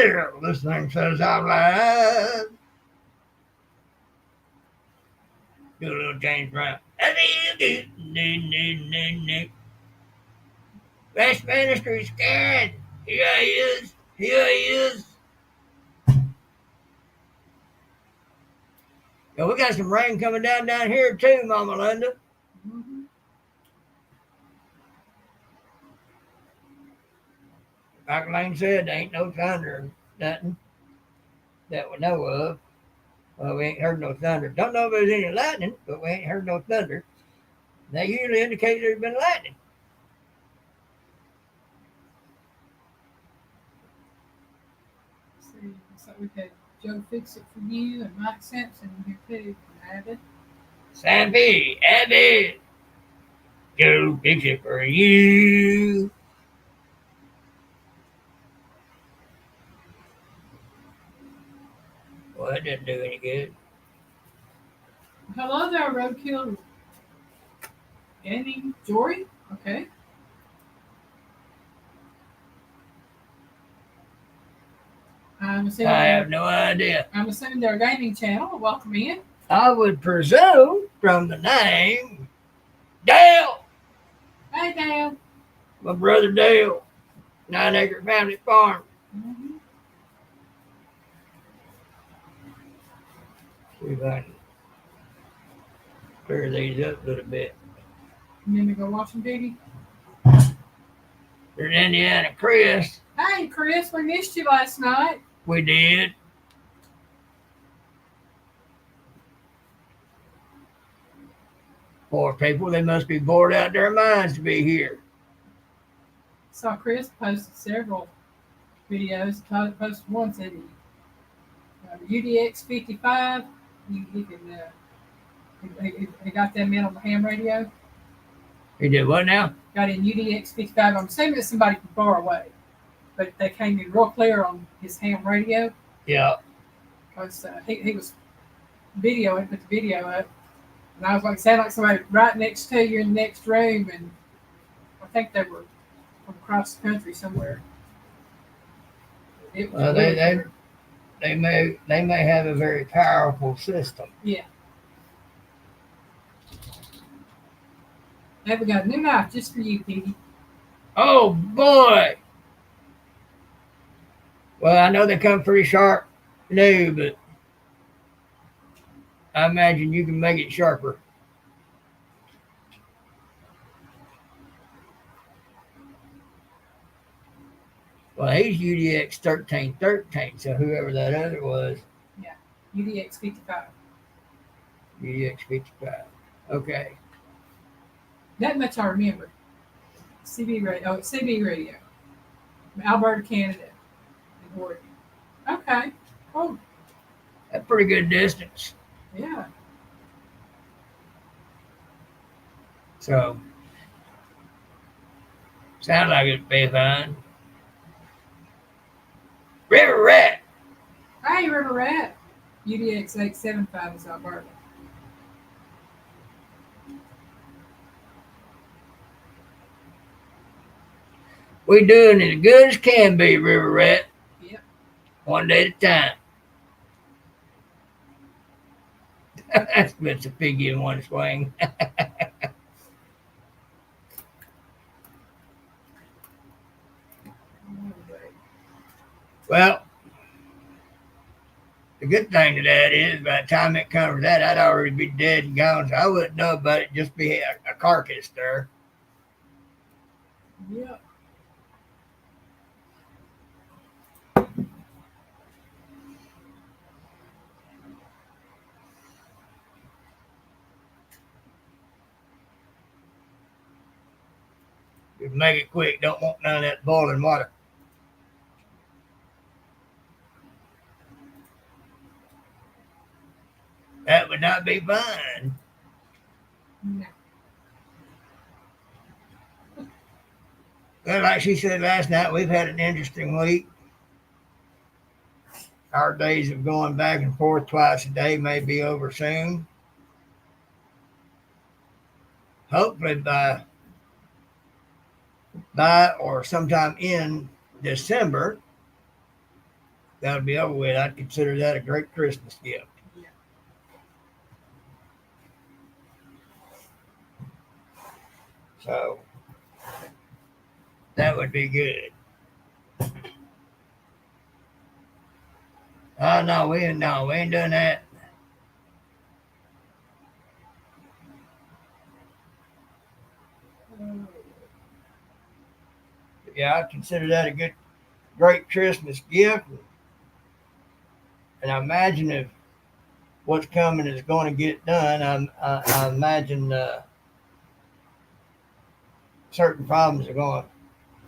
This thing says I'm live. Do a little James Brown. West Ministry scared. Here he is. Here he is. Yeah, we got some rain coming down here too, Mama Linda. Mm-hmm. Like Lane said, there ain't no thunder or nothing that we know of. Well, we ain't heard no thunder. Don't know if there's any lightning, but we ain't heard no thunder. That usually indicates there's been lightning. See, looks like we've had Joe Fix It for You and Mike Sampson in here too. Added. Sappy, Abby, Joe fix it for you. Well, that didn't do any good. Hello there, Roadkill. Annie Jory. Okay. I'm assuming I have no idea. they're a gaming channel. Welcome in. I would presume from the name Dale, Hey, Dale. my brother Dale, 9-acre family farm. Mm-hmm. See if I can clear these up a little bit. And then we go watching Piggy. There's Indiana Chris. Hey, Chris, we missed you last night. We did. Poor people, they must be bored out their minds to be here. Saw Chris posted several videos. Posted one said UDX 55. You can. He got them in on the ham radio. He did what now? Got in UDX 55. I'm assuming it's somebody from far away, but they came in real clear on his ham radio. Yeah. Because he was videoing, put the video up, and I was like, sound like somebody right next to you in the next room, and I think they were from across the country somewhere. It was Well, they may have a very powerful system. Yeah. Hey, we got a new knife just for you, Piggy. Oh boy! Well, I know they come pretty sharp new, but I imagine you can make it sharper. Well, he's UDX 1313, so whoever that other was. Yeah, UDX 55. UDX 55. Okay. That much I remember. CB radio. Oh, it's CB radio. Alberta, Canada, and Oregon. Okay. Oh, That's pretty good distance. yeah. So, sounds like it'd be fun. River Rat. Hey, River Rat. UDX 875 is Alberta. We doing as good as can be, River Rat. Yep. One day at a time. That's Mr. Piggy in one swing. Well, the good thing to that is by the time it comes to that, I'd already be dead and gone, so I wouldn't know about it, just be a carcass there. Yep. Just make it quick. Don't want none of that boiling water. That would not be fun. No. Well, like she said last night, we've had an interesting week. Our days of going back and forth twice a day may be over soon. Hopefully by or sometime in December, that'll be over with. I'd consider that a great Christmas gift. Yeah. So that would be good. Oh no, we ain't doing that. Oh, Yeah, I consider that a great Christmas gift. And I imagine if what's coming is going to get done, I imagine certain problems are going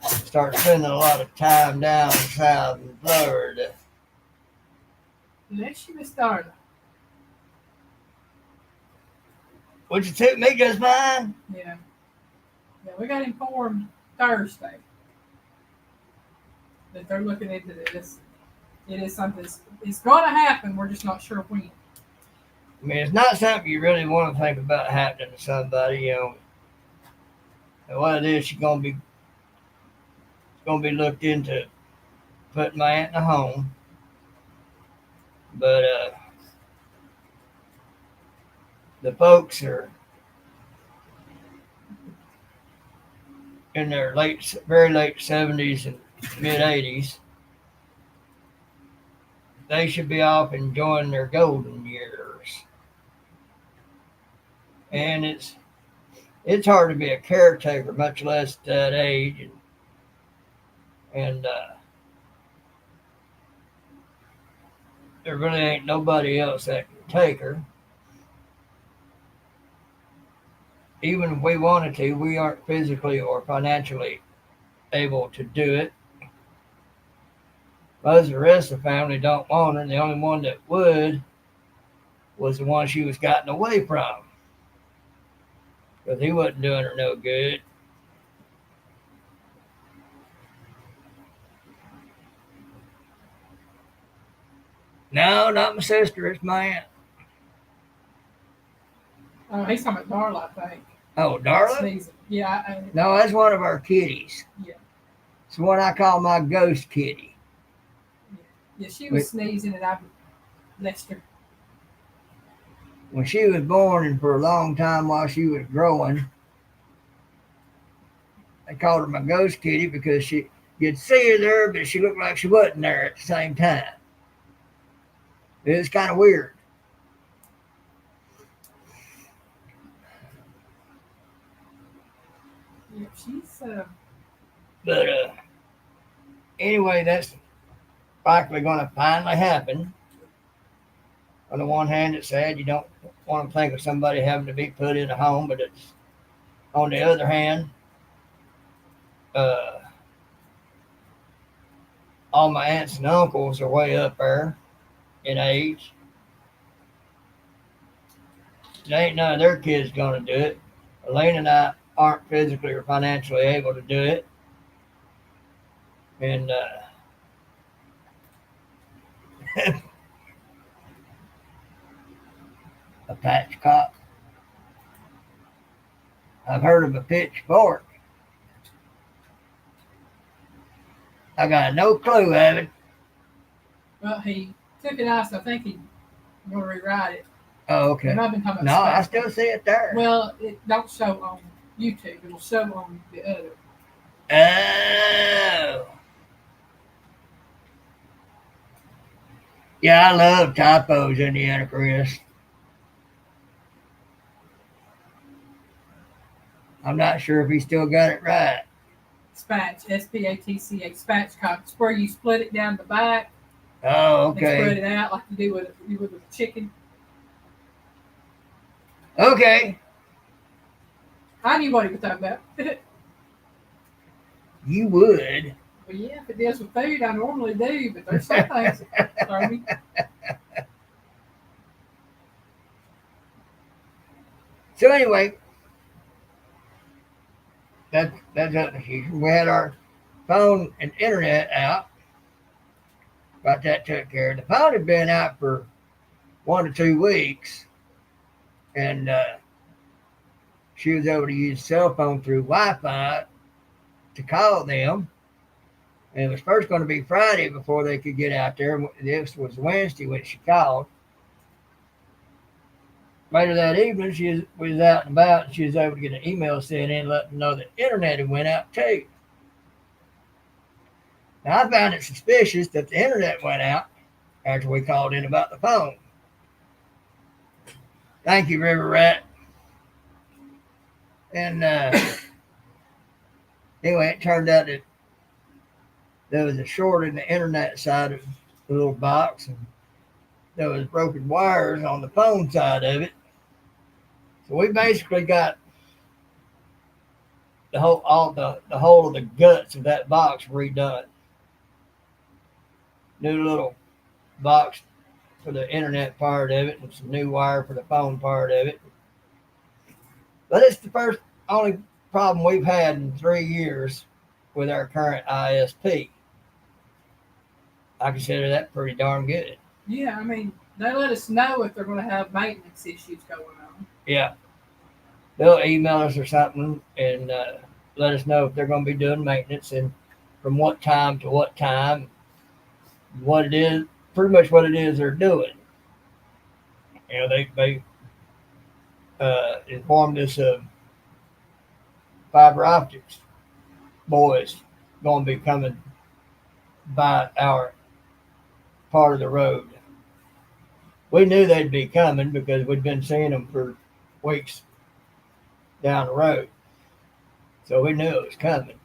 to start spending a lot of time down south in Florida. bless you, Miss Darla. Which would suit me just fine. Yeah. Yeah, we got informed Thursday that they're looking into this. It is something. It's going to happen. We're just not sure when. I mean, it's not something you really want to think about happening to somebody, you know. And what it is, it's gonna be looked into putting my aunt in a home. But the folks are in their very late 70s and mid 80s. They should be off enjoying their golden years. And it's hard to be a caretaker, much less at that age. And there really ain't nobody else that can take her. Even if we wanted to, we aren't physically or financially able to do it. Most of the rest of the family don't want her, and the only one that would was the one she was gotten away from. Because he wasn't doing her no good. No, not my sister, it's my aunt. Oh, he's talking about Darla, I think. Oh, Darla? Sneezing. Yeah. No, that's one of our kitties. Yeah. It's one I call my ghost kitty. Yeah, she was sneezing and I blessed her. When she was born and for a long time while she was growing, they called her my ghost kitty because you'd see her there, but she looked like she wasn't there at the same time. It was kind of weird. Yeah, she's But anyway, that's likely going to finally happen. On the one hand, it's sad. You don't want to think of somebody having to be put in a home, but it's on the other hand, uh, all my aunts and uncles are way up there in age. There ain't none of their kids going to do it. Elaine and I aren't physically or financially able to do it. And a patchcock. I've heard of a pitchfork. I got no clue, Evan. well, he took it out, so I think he's going to rewrite it. Oh, okay. And I've been talking No, about I space. still see it there. Well, it don't show on YouTube. It'll show on the other. Oh. Yeah, I love typos, Indiana Chris. I'm not sure if he still got it right. Spatch, S-P-A-T-C-H, spatchcock. It's where you split it down the back Oh, and spread okay. it out like you do with a chicken. Okay. I knew what he was talking about. Well, You would. yeah, if it deals with food, I normally do, but there's some things that throw me. So anyway, that's up to you. We had our phone and internet out. Got that took care of. The phone had been out for 1 to 2 weeks, and she was able to use cell phone through Wi-Fi to call them, And it was first going to be Friday before they could get out there. This was Wednesday when she called. Later that evening, was out and about, and she was able to get an email sent in letting them know the internet had went out too. Now, I found it suspicious that the internet went out after we called in about the phone. Thank you, River Rat. And anyway, it turned out that there was a short in the internet side of the little box, and there was broken wires on the phone side of it. So we basically got the whole of the guts of that box redone. New little box for the internet part of it, and some new wire for the phone part of it. But it's the only problem we've had in 3 years with our current ISP. I consider that pretty darn good. Yeah, I mean, they let us know if they're going to have maintenance issues going on. Yeah. They'll email us or something and let us know if they're going to be doing maintenance and from what time to what time, what it is, pretty much what it is they're doing. You know, they informed us of fiber optics boys going to be coming by our part of the road. We knew they'd be coming because we'd been seeing them for weeks down the road. So we knew it was coming.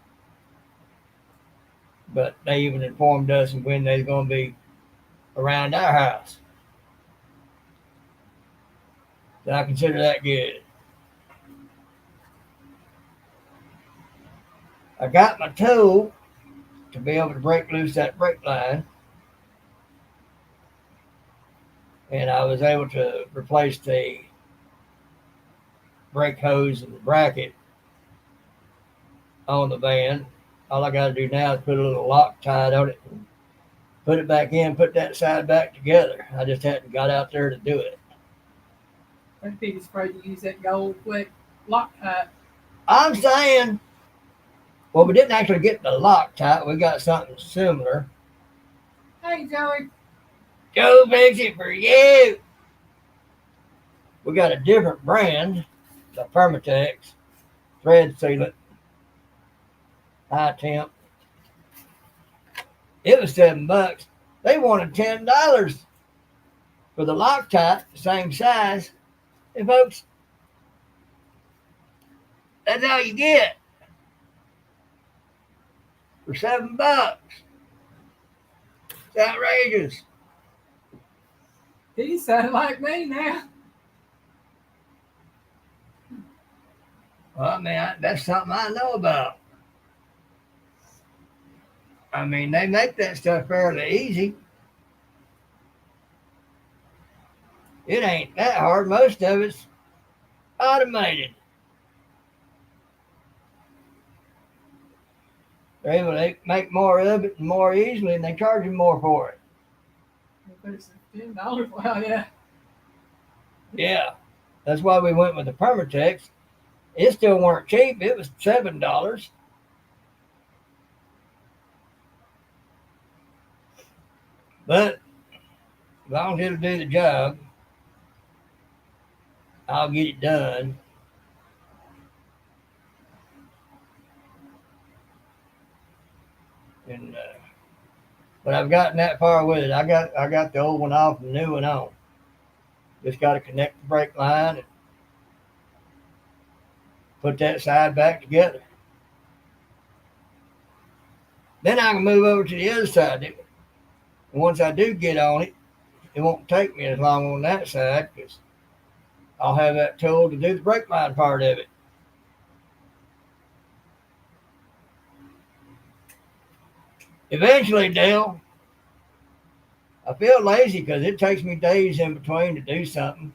But they even informed us of when they're going to be around our house. So I consider that good. I got my tool to be able to break loose that brake line. And I was able to replace the brake hose and the bracket on the van. All I got to do now is put a little Loctite on it and put it back in, put that side back together. I just hadn't got out there to do it. I'd be afraid to use that gold quick Loctite. I'm saying, well, we didn't actually get the Loctite. We got something similar. Hey, Joey. Joe makes it for you. We got a different brand, the Permatex thread sealant, high temp. It was $7. They wanted $10 for the Loctite, the same size. And folks, that's all you get for $7. It's outrageous. He sounded like me now. Well, I mean, that's something I know about. I mean, they make that stuff fairly easy. It ain't that hard. Most of it's automated. They're able to make more of it and more easily, and they charge you more for it. But it's $10. Well, yeah. Yeah, that's why we went with the Permatex. It still weren't cheap. It was $7. But as long as it'll do the job, I'll get it done. And but I've gotten that far with it. I got the old one off and the new one on. Just got to connect the brake line and put that side back together. Then I can move over to the other side. And once I do get on it, it won't take me as long on that side because I'll have that tool to do the brake line part of it. Eventually, Dale, I feel lazy because it takes me days in between to do something.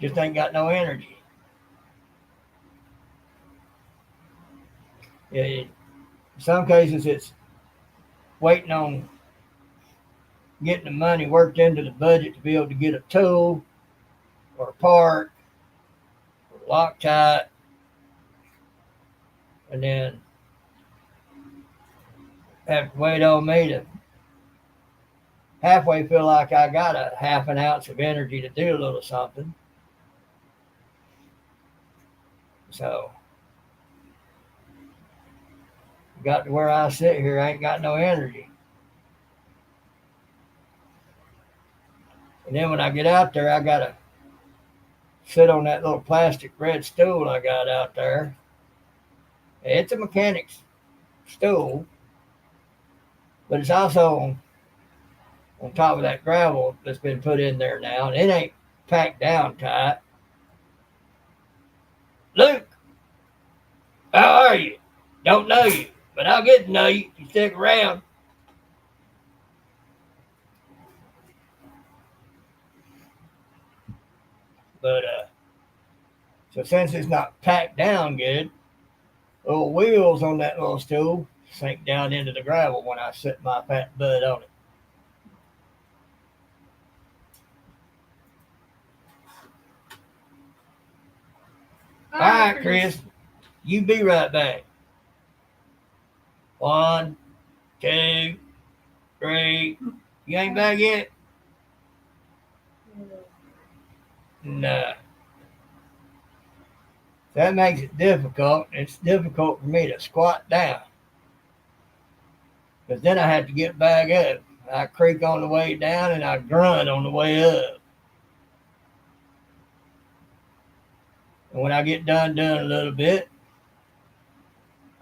Just ain't got no energy. Yeah, in some cases, it's waiting on getting the money worked into the budget to be able to get a tool or a part or a Loctite. And then have to wait on me to halfway feel like I got a half an ounce of energy to do a little something. So got to where I sit here, I ain't got no energy. And then when I get out there, I gotta sit on that little plastic red stool I got out there. It's a mechanic's stool, but it's also on top of that gravel that's been put in there now, and it ain't packed down tight. Luke, how are you? Don't know you, but I'll get to know you if you stick around. But so since it's not packed down good, little wheels on that little stool sink down into the gravel when I sit my fat butt on it. All right, Chris, you be right back. 1, 2, 3. You ain't back yet? Nah. That makes it difficult. It's difficult for me to squat down. Because then I have to get back up. I creak on the way down and I grunt on the way up. And when I get done doing a little bit,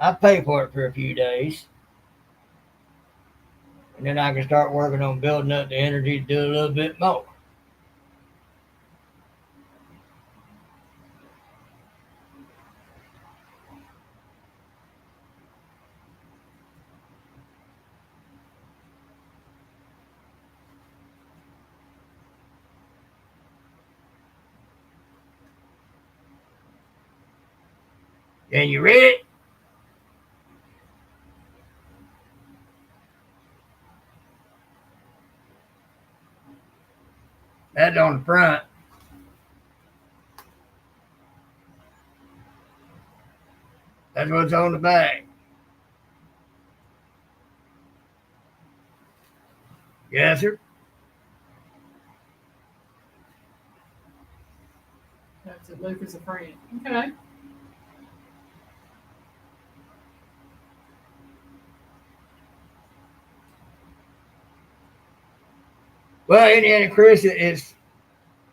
I pay for it for a few days. And then I can start working on building up the energy to do a little bit more. And you ready? That's on the front. That's what's on the back. Yes, sir. That's it. Luke is a friend. Okay. Well, Indiana Chris, it's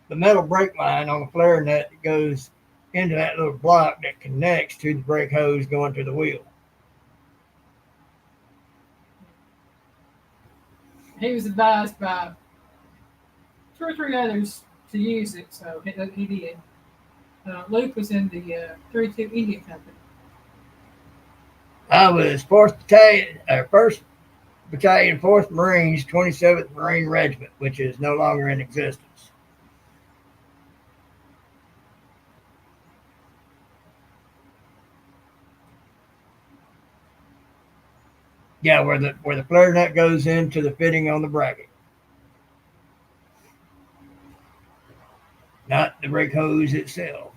the metal brake line on the flare nut that goes into that little block that connects to the brake hose going to the wheel. He was advised by 2 or 3 others to use it, so he did. Luke was in the 32 Indian Company. I was 1st Battalion, 4th Marines, 27th Marine Regiment, which is no longer in existence. Yeah, where the flare nut goes into the fitting on the bracket, not the brake hose itself.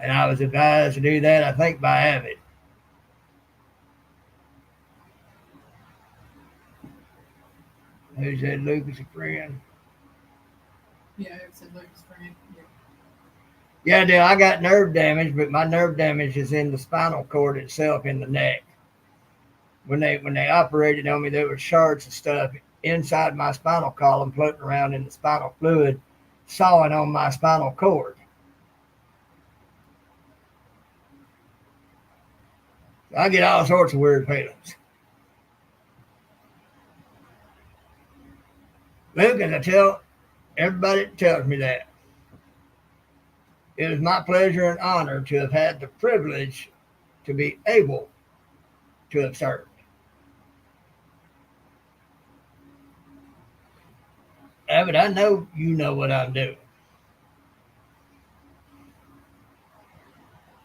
And I was advised to do that, I think, by Abbott. Who said Luke is a friend? Yeah, it was Luke's friend. Yeah, dude, I got nerve damage, but my nerve damage is in the spinal cord itself, in the neck. When they operated on me, there were shards of stuff inside my spinal column floating around in the spinal fluid, sawing on my spinal cord. I get all sorts of weird feelings. Luke, and I tell everybody that tells me that, it is my pleasure and honor to have had the privilege to be able to have served. Abbott, I know you know what I'm doing.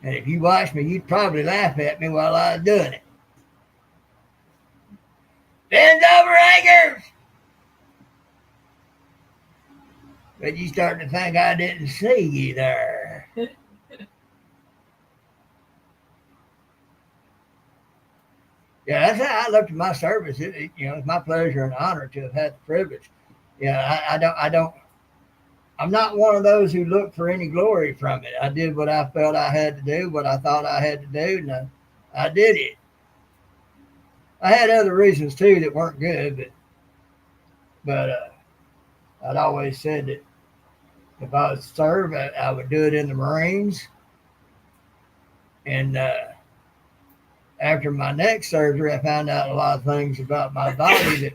And if you watched me, you'd probably laugh at me while I was doing it. Bend over, Anchors! But you start to think I didn't see you there. Yeah, that's how I looked at my service. It's my pleasure and honor to have had the privilege. Yeah, I'm not one of those who look for any glory from it. I did what I felt I had to do, what I thought I had to do, and I did it. I had other reasons too that weren't good, but I'd always said that if I was to serve, I would do it in the Marines. And after my neck surgery, I found out a lot of things about my body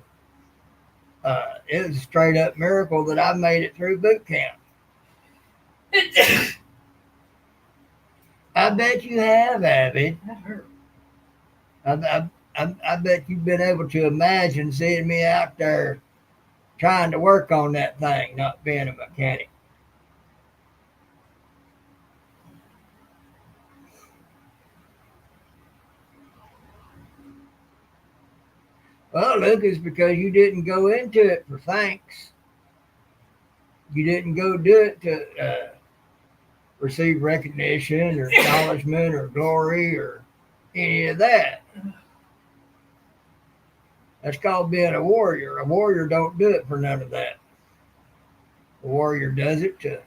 that it was a straight up miracle that I made it through boot camp. I bet you have, Abby. That hurt. I bet you've been able to imagine seeing me out there trying to work on that thing, not being a mechanic. Well, Luke, it's because you didn't go into it for thanks. You didn't go do it to receive recognition or acknowledgement or glory or any of that. That's called being a warrior. A warrior don't do it for none of that. A warrior does it to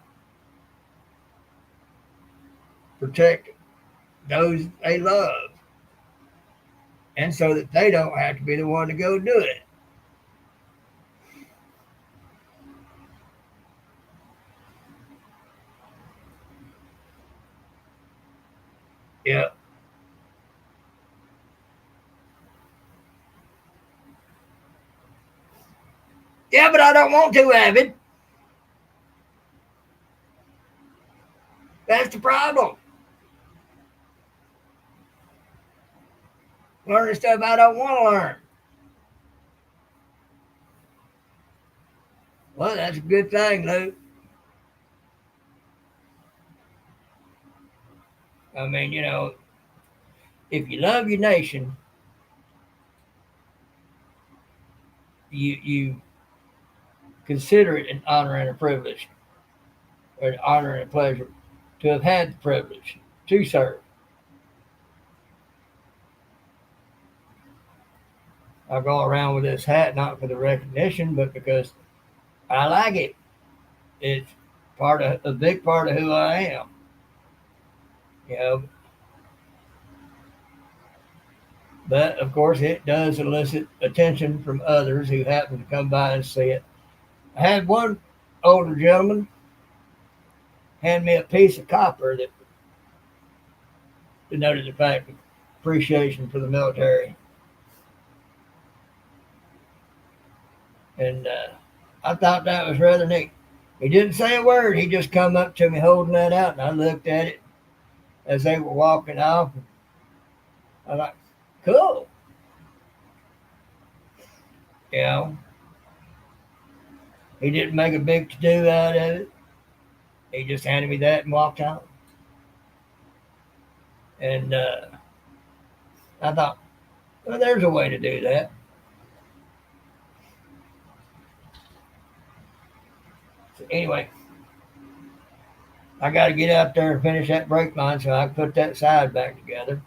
protect those they love, and so that they don't have to be the one to go do it. Yeah. Yeah, but I don't want to, Avid. That's the problem. Learning stuff I don't want to learn. Well, that's a good thing, Luke. I mean, if you love your nation, you consider it an honor and a privilege, or an honor and a pleasure to have had the privilege to serve. I go around with this hat not for the recognition, but because I like it. It's part of a big part of who I am. You know, but of course it does elicit attention from others who happen to come by and see it. I had one older gentleman hand me a piece of copper that denoted the fact of appreciation for the military, and I thought that was rather neat. He didn't say a word. He just come up to me holding that out, and I looked at it as they were walking off. I was like, cool. You know, he didn't make a big to do out of it. He just handed me that and walked out. And I thought, well, there's a way to do that. So anyway, I got to get out there and finish that brake line so I can put that side back together.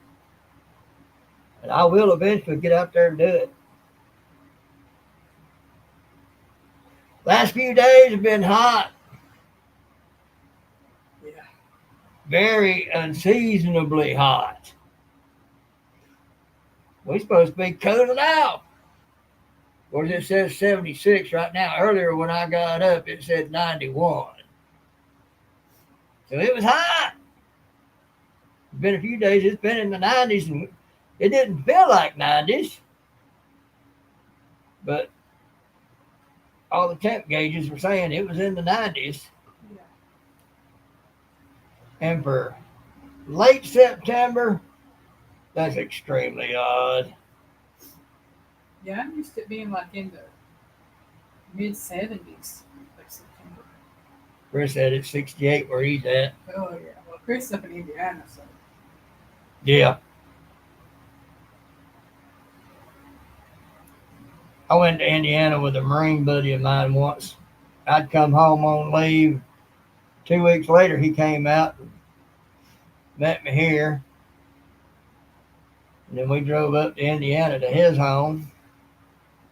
And I will eventually get out there and do it. Last few days have been hot. Yeah. Very unseasonably hot. We're supposed to be cooling out. Well, it says 76 right now. Earlier when I got up, it said 91. So it was hot. It's been a few days. It's been in the 90s, and it didn't feel like 90s. But all the temp gauges were saying it was in the 90s. Yeah. And for late September, that's extremely odd. Yeah, I'm used to it being like in the mid 70s, like September. Chris said it's 68 where he's at. Oh yeah. Well, Chris is up in Indiana, so Yeah. I went to Indiana with a Marine buddy of mine once. I'd come home on leave. 2 weeks later, he came out and met me here. And then we drove up to Indiana to his home.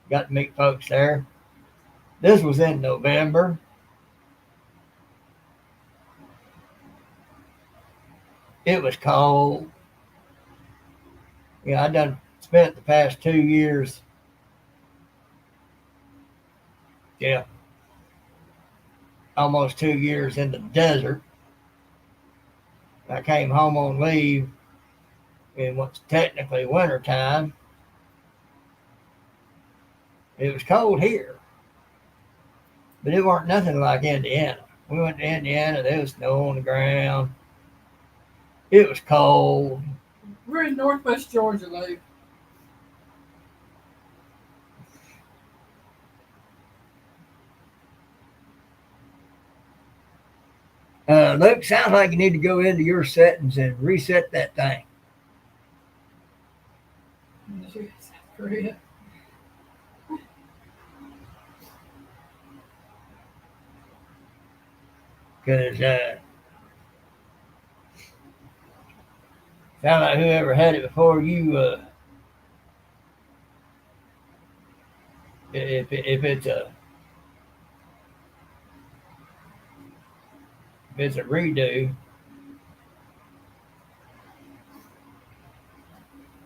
Got to meet folks there. This was in November. It was cold. I done spent the past 2 years, yeah, almost 2 years in the desert. I came home on leave in what's technically winter time. It was cold here, but it weren't nothing like Indiana. We went to Indiana, there was snow on the ground. It was cold. We're in Northwest Georgia, Lou. Luke, sounds like you need to go into your settings and reset that thing. South Korea. Because sound like whoever had it before you, if it's a redo,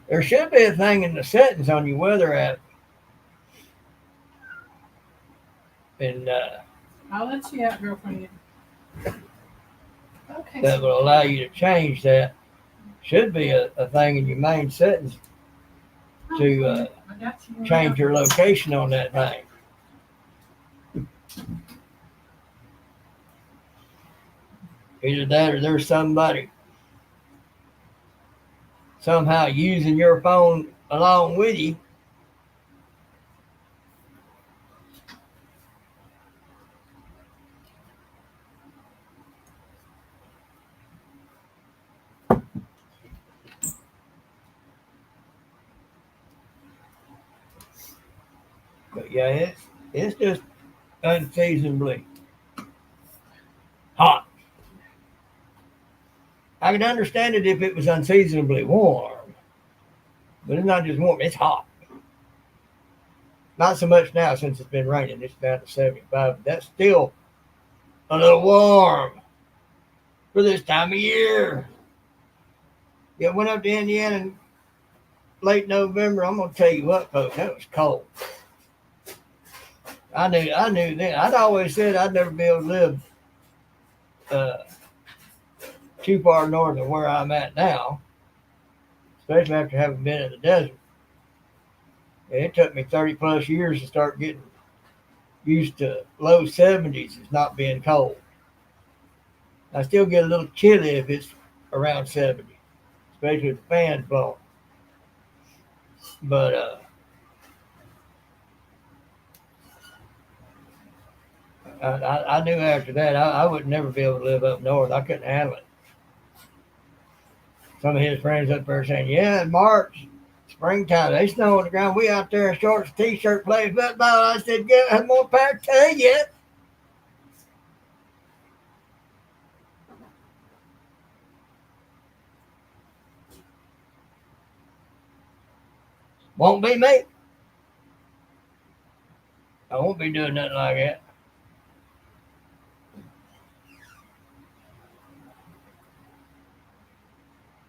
there should be a thing in the settings on your weather app, and I'll let you out, girlfriend. Okay. that will allow you to change that. Should be a thing in your main settings to change your location on that thing. Either that or there's somebody somehow using your phone along with you. But yeah, it's just unseasonably hot. I could understand it if it was unseasonably warm, but it's not just warm, it's hot. Not so much now since it's been raining. It's down to 75, but that's still a little warm for this time of year. Yeah, went up to Indiana in late November. I'm gonna tell you what, folks, that was cold. I knew then. I'd always said I'd never be able to live too far north of where I'm at now, especially after having been in the desert. It took me 30 plus years to start getting used to low 70s as not being cold. I still get a little chilly if it's around 70, especially with the fans blowing. But I knew after that I would never be able to live up north. I couldn't handle it. Some of his friends up there saying, "Yeah, in March, springtime, they snow on the ground. We out there in shorts, t-shirt, playing football." I said, "Good, I have more power to you." Won't be me. I won't be doing nothing like that.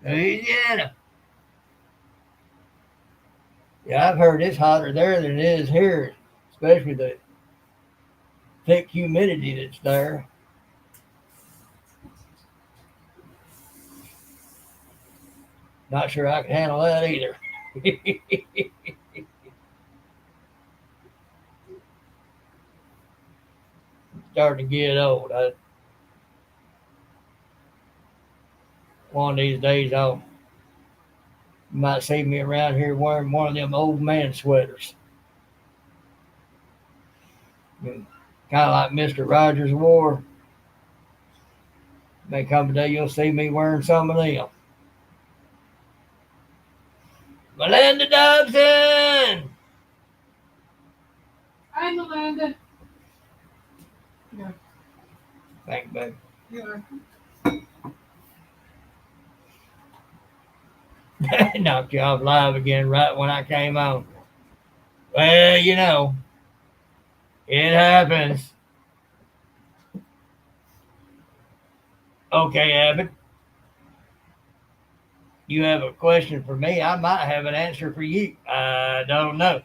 Louisiana. Yeah, I've heard it's hotter there than it is here, especially the thick humidity that's there. Not sure I can handle that either. Starting to get old. One of these days, you might see me around here wearing one of them old man sweaters. Kind of like Mr. Rogers wore. May come a day you'll see me wearing some of them. Melinda Dobson! Hi, Melinda. Yeah. Thank you, baby. Yeah. Knocked you off live again right when I came on. Well, it happens. Okay, Abbott, you have a question for me. I might have an answer for you. I don't know.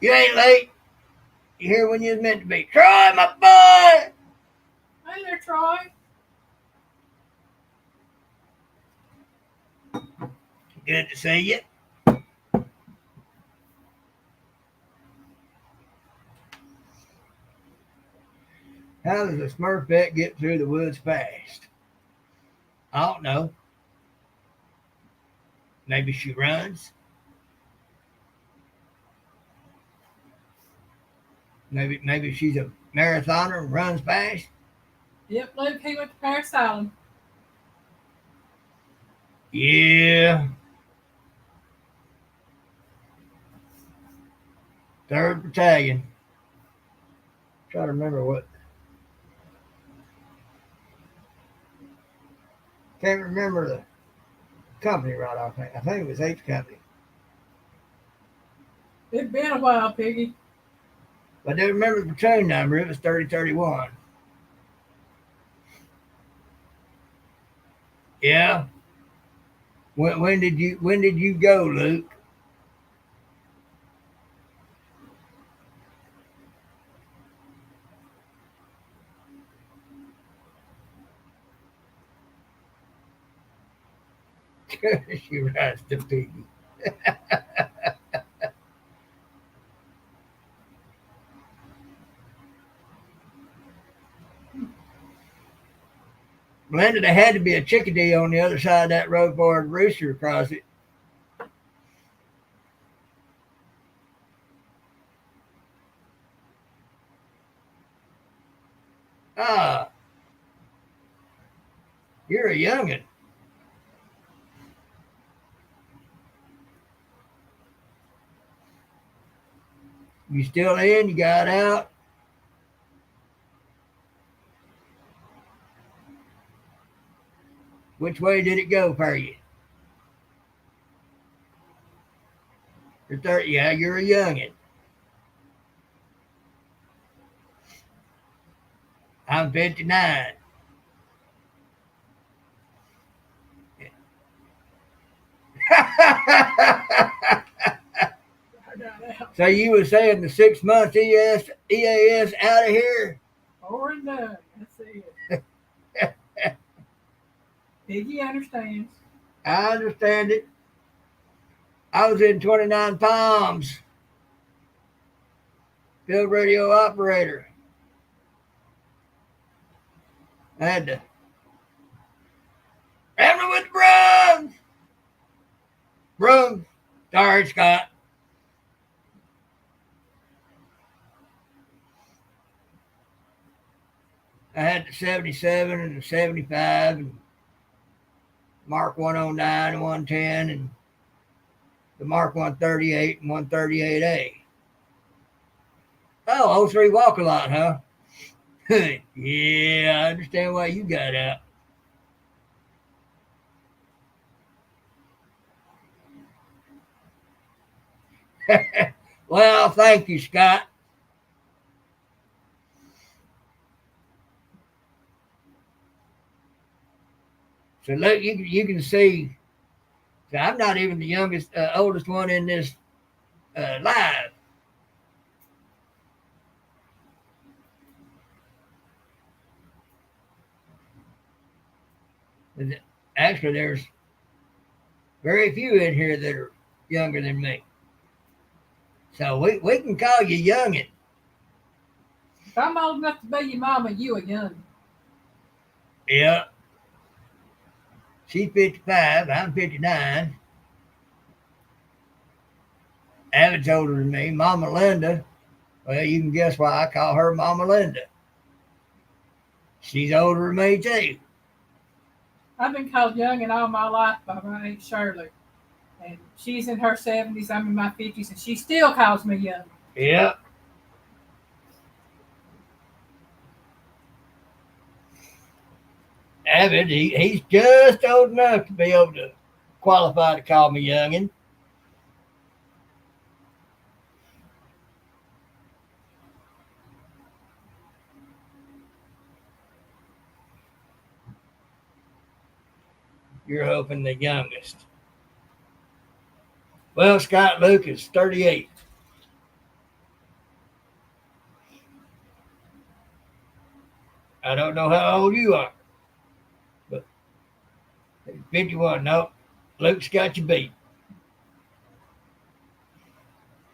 You ain't late. You here when you're meant to be. Troy, my boy! Hey there, Troy. Good to see you. How does a Smurfette get through the woods fast? I don't know. Maybe she runs. Maybe she's a marathoner and runs fast. Yep, Luke, he went to Paris Island. Yeah. Third Battalion. Try to remember what. Can't remember the company right off. I think it was H Company. It's been a while, Piggy. But I do remember the platoon number. It was 3031. Yeah. When did you go, Luke? She rides the piggy. Glenda, there had to be a chickadee on the other side of that road for a rooster across it. Ah, you're a youngin'. You still in? You got out? Which way did it go for you? You're 30. Yeah, you're a youngin'. I'm 59. I got out. So you were saying the 6 months EAS out of here? Over and done. That's it. Piggy understands. I understand it. I was in 29 Palms, field radio operator. I had to ramble with the brooms. Brooms. Sorry, Scott. I had the 77 and the 75 and Mark 109 and 110 and the Mark 138 and 138A. Oh, 03 walk a lot, huh? Yeah, I understand why you got out. Well, thank you, Scott. So look, you can see. So I'm not even the oldest one in this live. Actually, there's very few in here that are younger than me. So we can call you youngin'. If I'm old enough to be your mama, you a young. Yeah. She's 55. I'm 59. Avid's older than me. Mama Linda. Well, you can guess why I call her Mama Linda. She's older than me too. I've been called young in all my life by my Aunt Shirley. And she's in her 70s, I'm in my 50s, and she still calls me young. Yeah. Avid, he's just old enough to be able to qualify to call me youngin. You're hoping the youngest. Well, Scott Lucas, 38. I don't know how old you are, but 51. No, Luke's got you beat.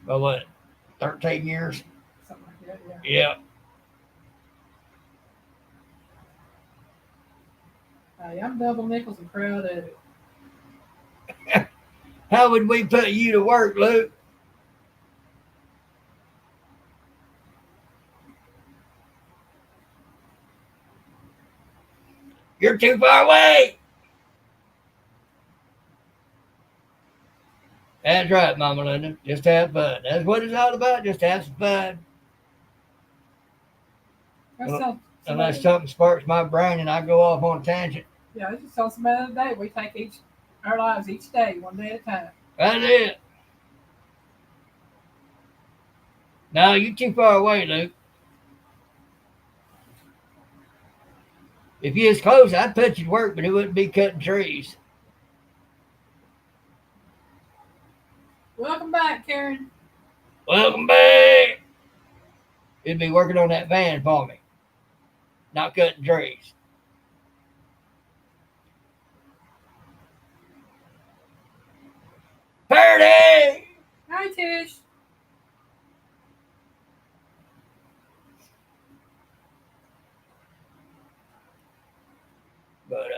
By what? 13 years? Something like that, yeah. Yeah. Hey, I'm double nickels and proud of it. How would we put you to work, Luke? You're too far away. That's right, Mama Linda. Just have fun. That's what it's all about. Just have some fun. I was telling Unless somebody, something sparks my brain and I go off on a tangent. yeah, I was just telling somebody the other day, we take our lives each day, one day at a time. That's it. No, you're too far away, Luke. If you was close, I'd put you to work, but it wouldn't be cutting trees. Welcome back, Karen. Welcome back. It'd be working on that van for me, not cutting trees. Party! Hi, Tish. But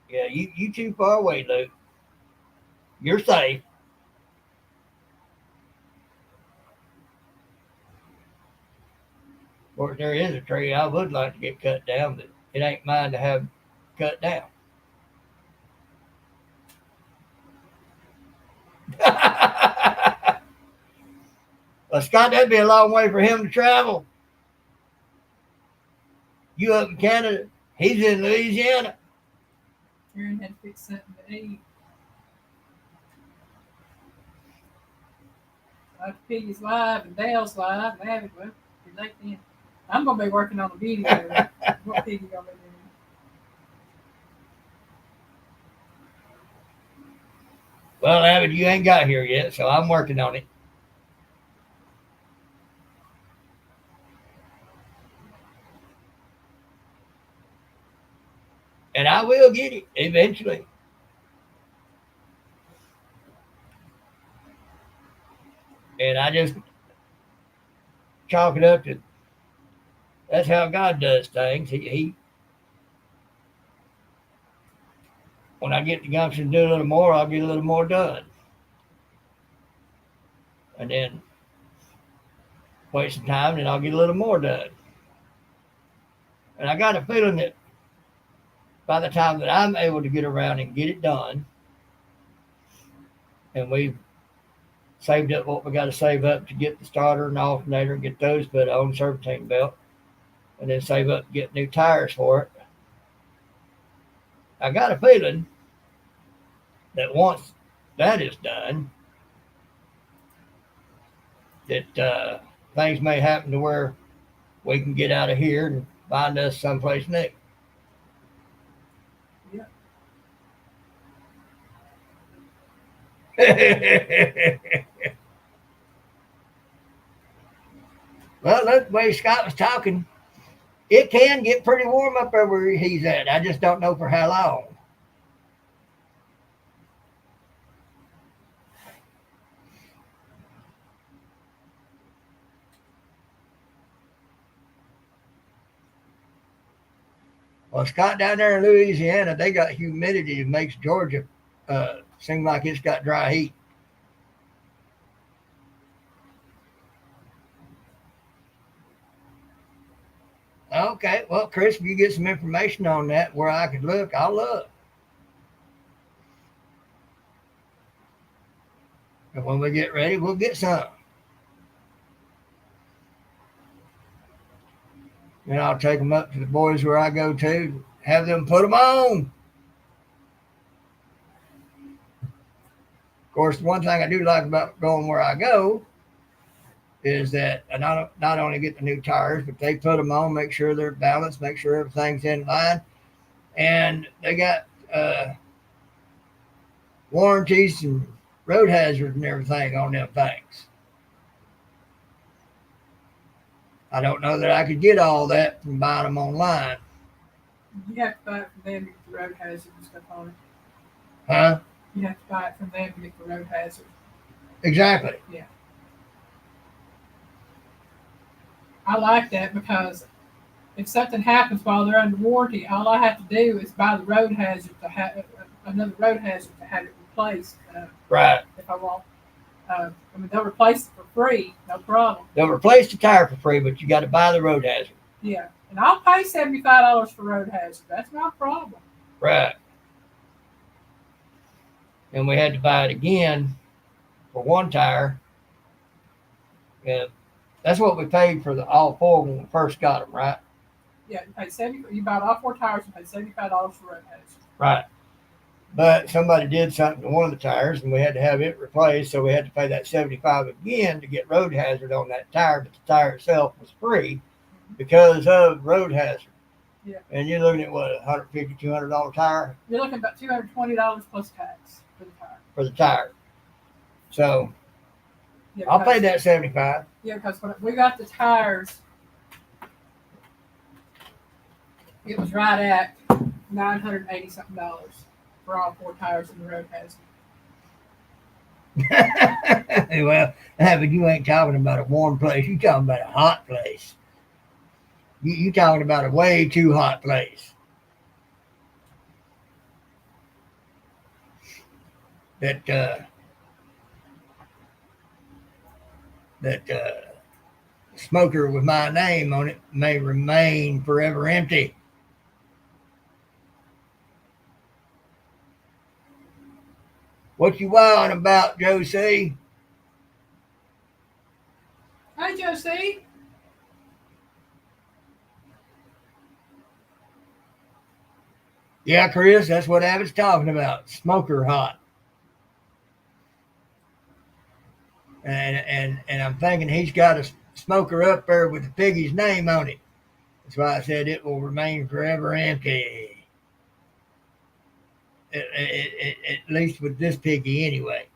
yeah, you too far away, Luke. You're safe. Of course, there is a tree I would like to get cut down, but it ain't mine to have cut down. Well, Scott, that'd be a long way for him to travel. You up in Canada, he's in Louisiana. Karen had to fix something to eat. Like Piggy's live and Dale's live and Abby, well, you're late then. I'm going to be working on the video. What Piggy going to be doing? Well, Avid, you ain't got here yet, so I'm working on it. And I will get it eventually. And I just chalk it up to that's how God does things. He when I get the gumption to do a little more, I'll get a little more done. And then wait some time, and I'll get a little more done. And I got a feeling that by the time that I'm able to get around and get it done, and we've saved up what we got to save up to get the starter and alternator and get those put on serpentine belt, and then save up to get new tires for it. I got a feeling that once that is done, that things may happen to where we can get out of here and find us someplace new. Yeah. Well, look, the way Scott was talking, it can get pretty warm up there where he's at. I just don't know for how long. Well, Scott, down there in Louisiana, they got humidity that makes Georgia seem like it's got dry heat. Okay, well, Chris, if you get some information on that where I could look, I'll look. And when we get ready, we'll get some. and I'll take them up to the boys where I go to, have them put them on. Of course, the one thing I do like about going where I go is that I not only get the new tires, but they put them on, make sure they're balanced, make sure everything's in line, and they got warranties and road hazards and everything on them things. I don't know that I could get all that from buying them online. You have to buy it from them to get the road hazard and stuff on it. Huh? You have to buy it from them to get the road hazard. Exactly. Yeah. I like that because if something happens while they're under warranty, all I have to do is buy the road hazard to have another road hazard to have it replaced. Right. If I want, they'll replace it for free, no problem. They'll replace the tire for free, but you got to buy the road hazard. Yeah, and I'll pay $75 for road hazard. That's not a problem. Right. And we had to buy it again for one tire. And that's what we paid for all four when we first got them, right? Yeah, you paid You bought all four tires and paid $75 for road hazard. Right. But somebody did something to one of the tires, and we had to have it replaced, so we had to pay that $75 again to get road hazard on that tire. But the tire itself was free because of road hazard. Yeah. And you're looking at what, $150, $200 tire? You're looking at about $220 plus tax for the tire. For the tire. So yeah, I'll pay that $75. Yeah, because when we got the tires, it was right at $980 something for all four tires in the road hazard. Well, but you ain't talking about a warm place. You're talking about a hot place. You're talking about a way too hot place. That smoker with my name on it may remain forever empty. What you wilding about, Josie? Hey, Josie. Yeah, Chris, that's what Abbott's talking about. Smoker hot. And I'm thinking he's got a smoker up there with the piggy's name on it. That's why I said it will remain forever empty. At least with this piggy anyway.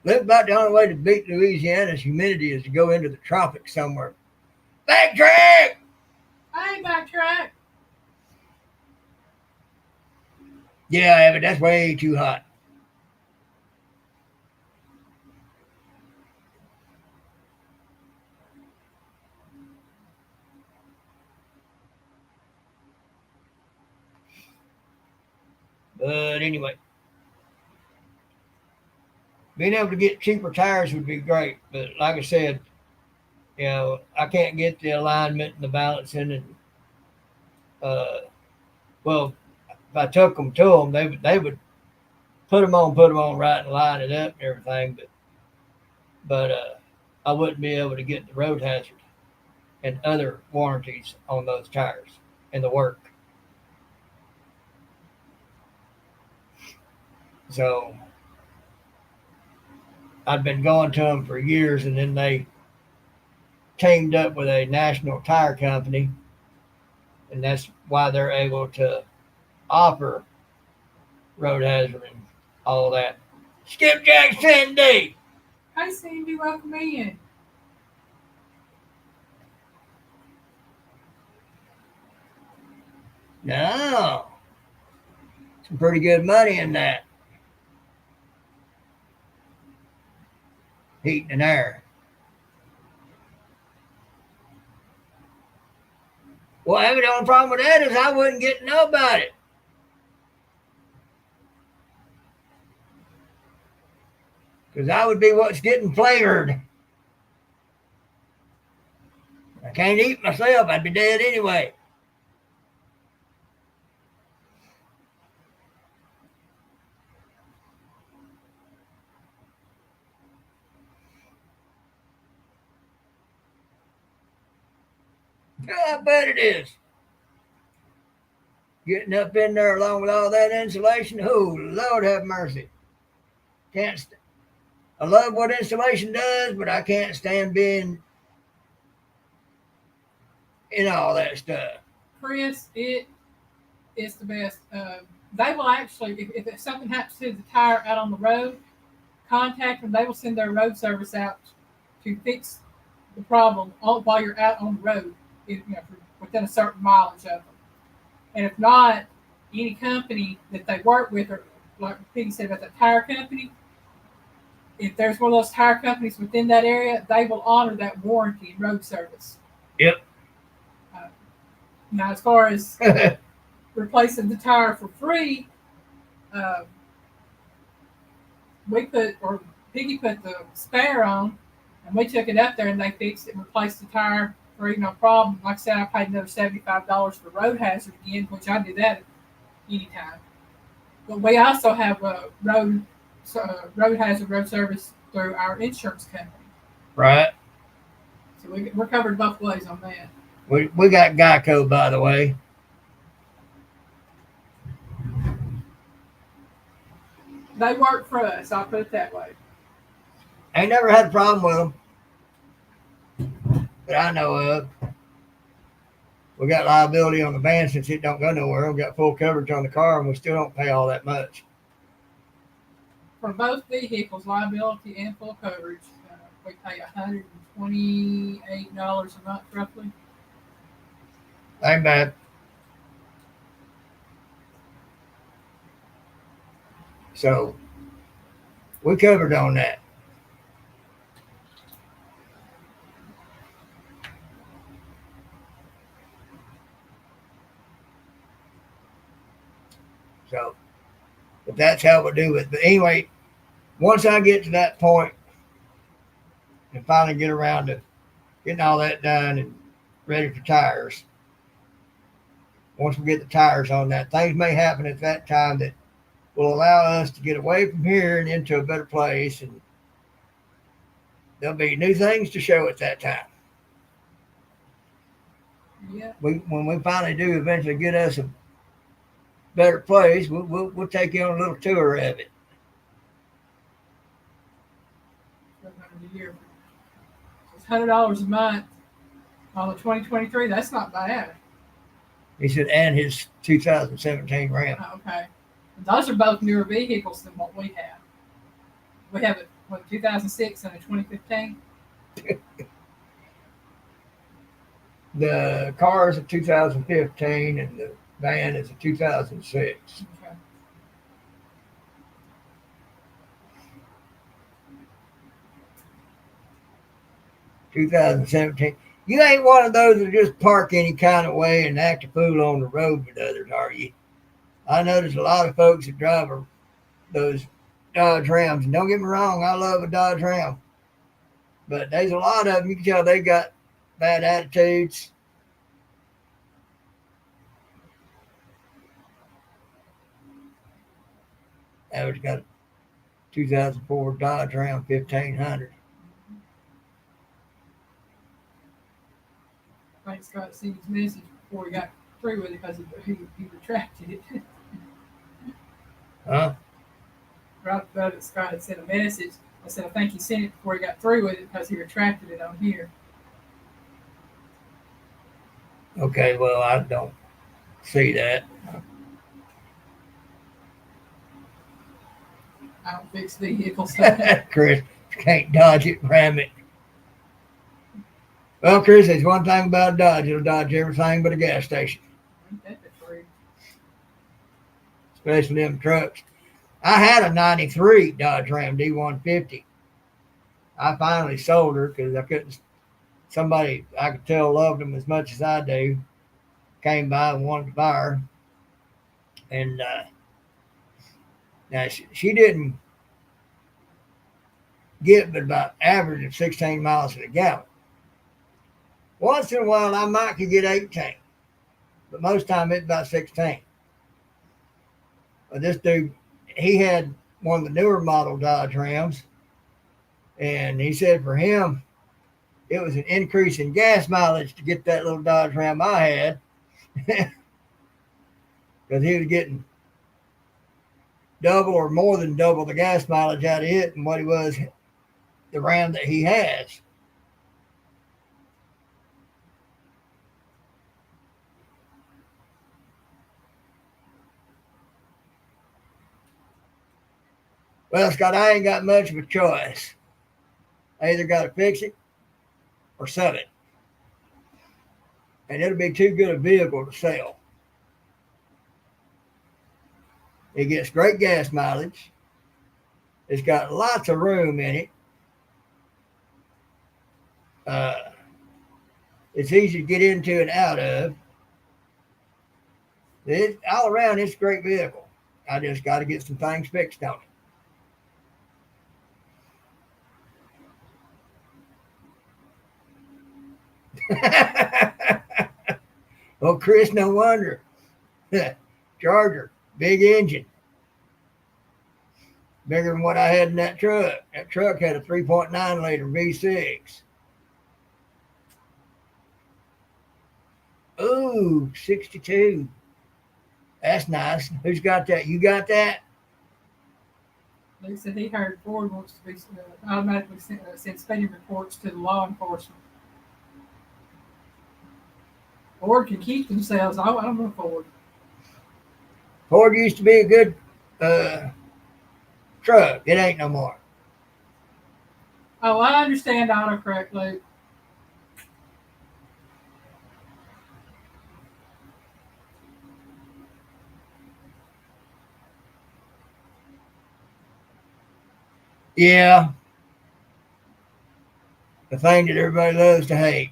Look, about the only way to beat Louisiana's humidity is to go into the tropics somewhere. Backtrack! I ain't backtrack. Yeah, but that's way too hot. But anyway, being able to get cheaper tires would be great. But like I said, I can't get the alignment and the balancing. And well, if I took them to them, they would put them on right and line it up and everything. But I wouldn't be able to get the road hazard and other warranties on those tires and the work. So I'd been going to them for years, and then they teamed up with a national tire company, and that's why they're able to offer road hazard and all that. Skipjack Cindy! Hi, Cindy. Welcome in. No. Some pretty good money in that. Heat and air. Well, the only problem with that is I wouldn't get to know about it. Because I would be what's getting flavored. I can't eat myself. I'd be dead anyway. I bet it is. Getting up in there along with all that insulation. Oh, Lord have mercy. Can't. I love what insulation does, but I can't stand being in all that stuff. Chris, it is the best. They will actually, if something happens to the tire out on the road, contact them. They will send their road service out to fix the problem while you're out on the road, within a certain mileage of them. And if not, any company that they work with, or like Piggy said about the tire company, if there's one of those tire companies within that area, they will honor that warranty and road service. Yep. Uh, Now, as far as replacing the tire for free, uh, Piggy put the spare on, and we took it up there and they fixed it and replaced the tire free, no problem. Like I said, I paid another $75 for road hazard again, which I do that anytime. But we also have a road hazard road service through our insurance company. Right. So we're covered both ways on that. We got Geico, by the way. They work for us, I'll put it that way. Ain't never had a problem with them that I know of. We got liability on the van since it don't go nowhere. We got full coverage on the car, and we still don't pay all that much. For both vehicles, liability and full coverage, we pay $128 a month, roughly. Ain't bad. So we covered on that. So, but that's how we do it. But anyway, once I get to that point and finally get around to getting all that done and ready for tires, once we get the tires on that, things may happen at that time that will allow us to get away from here and into a better place, and there'll be new things to show at that time. Yeah. When we finally do eventually get us a better place, we'll take you on a little tour of it. A year. It's $100 a month on the 2023. That's not bad. He said, and his 2017 Ram. Oh, okay. And those are both newer vehicles than what we have. We have a 2006 and a 2015. The car is a 2015, and the van is a 2006. Okay. 2017. You ain't one of those that just park any kind of way and act a fool on the road with others, are you? I notice a lot of folks that drive those Dodge Rams. And don't get me wrong, I love a Dodge Ram. But there's a lot of them, you can tell they got bad attitudes. Average got a 2004 Dodge Ram 1500. I think Scott seen his message before he got through with it because he retracted it. Huh? Right above it, Scott had sent a message. I said, I think he sent it before he got through with it because he retracted it on here. Okay, well, I don't see that. I don't fix vehicles. Chris, can't dodge it, ram it. Well, Chris, there's one thing about Dodge. It'll dodge everything but a gas station. Especially them trucks. I had a 93 Dodge Ram D150. I finally sold her because I couldn't. Somebody I could tell loved them as much as I do came by and wanted to buy her. And now she didn't get but about average of 16 miles to the gallon. Once in a while, I might could get 18, but most time it's about 16. But this dude, he had one of the newer model Dodge Rams, and he said for him, it was an increase in gas mileage to get that little Dodge Ram I had, because he was getting double or more than double the gas mileage out of it than what he was the Ram that he has. Well, Scott, I ain't got much of a choice. I either got to fix it or sell it, and it'll be too good a vehicle to sell. It gets great gas mileage. It's got lots of room in it. Uh, it's easy to get into and out of. All around, it's a great vehicle. I just got to get some things fixed on it. Oh, Chris, no wonder. Charger, big engine, bigger than what I had in that truck. That truck had a 3.9 liter V6. Ooh, 62. That's nice. Who's got that? You got that? They said he heard Ford wants to be automatically send speeding reports to the law enforcement. Ford can keep themselves. I don't know Ford. Ford used to be a good truck. It ain't no more. Oh, I understand autocorrect, Luke. Yeah, the thing that everybody loves to hate,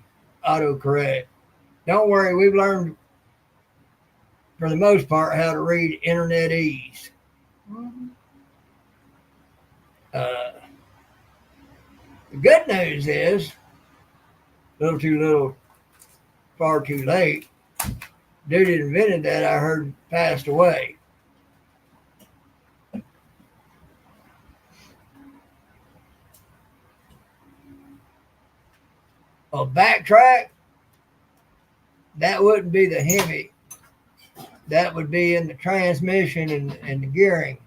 autocorrect. Don't worry, we've learned for the most part how to read internet ease. Mm-hmm. Uh, the good news is, little too little, far too late. Dude that invented that, I heard, passed away. A backtrack, that wouldn't be the Hemi. That would be in the transmission and the gearing.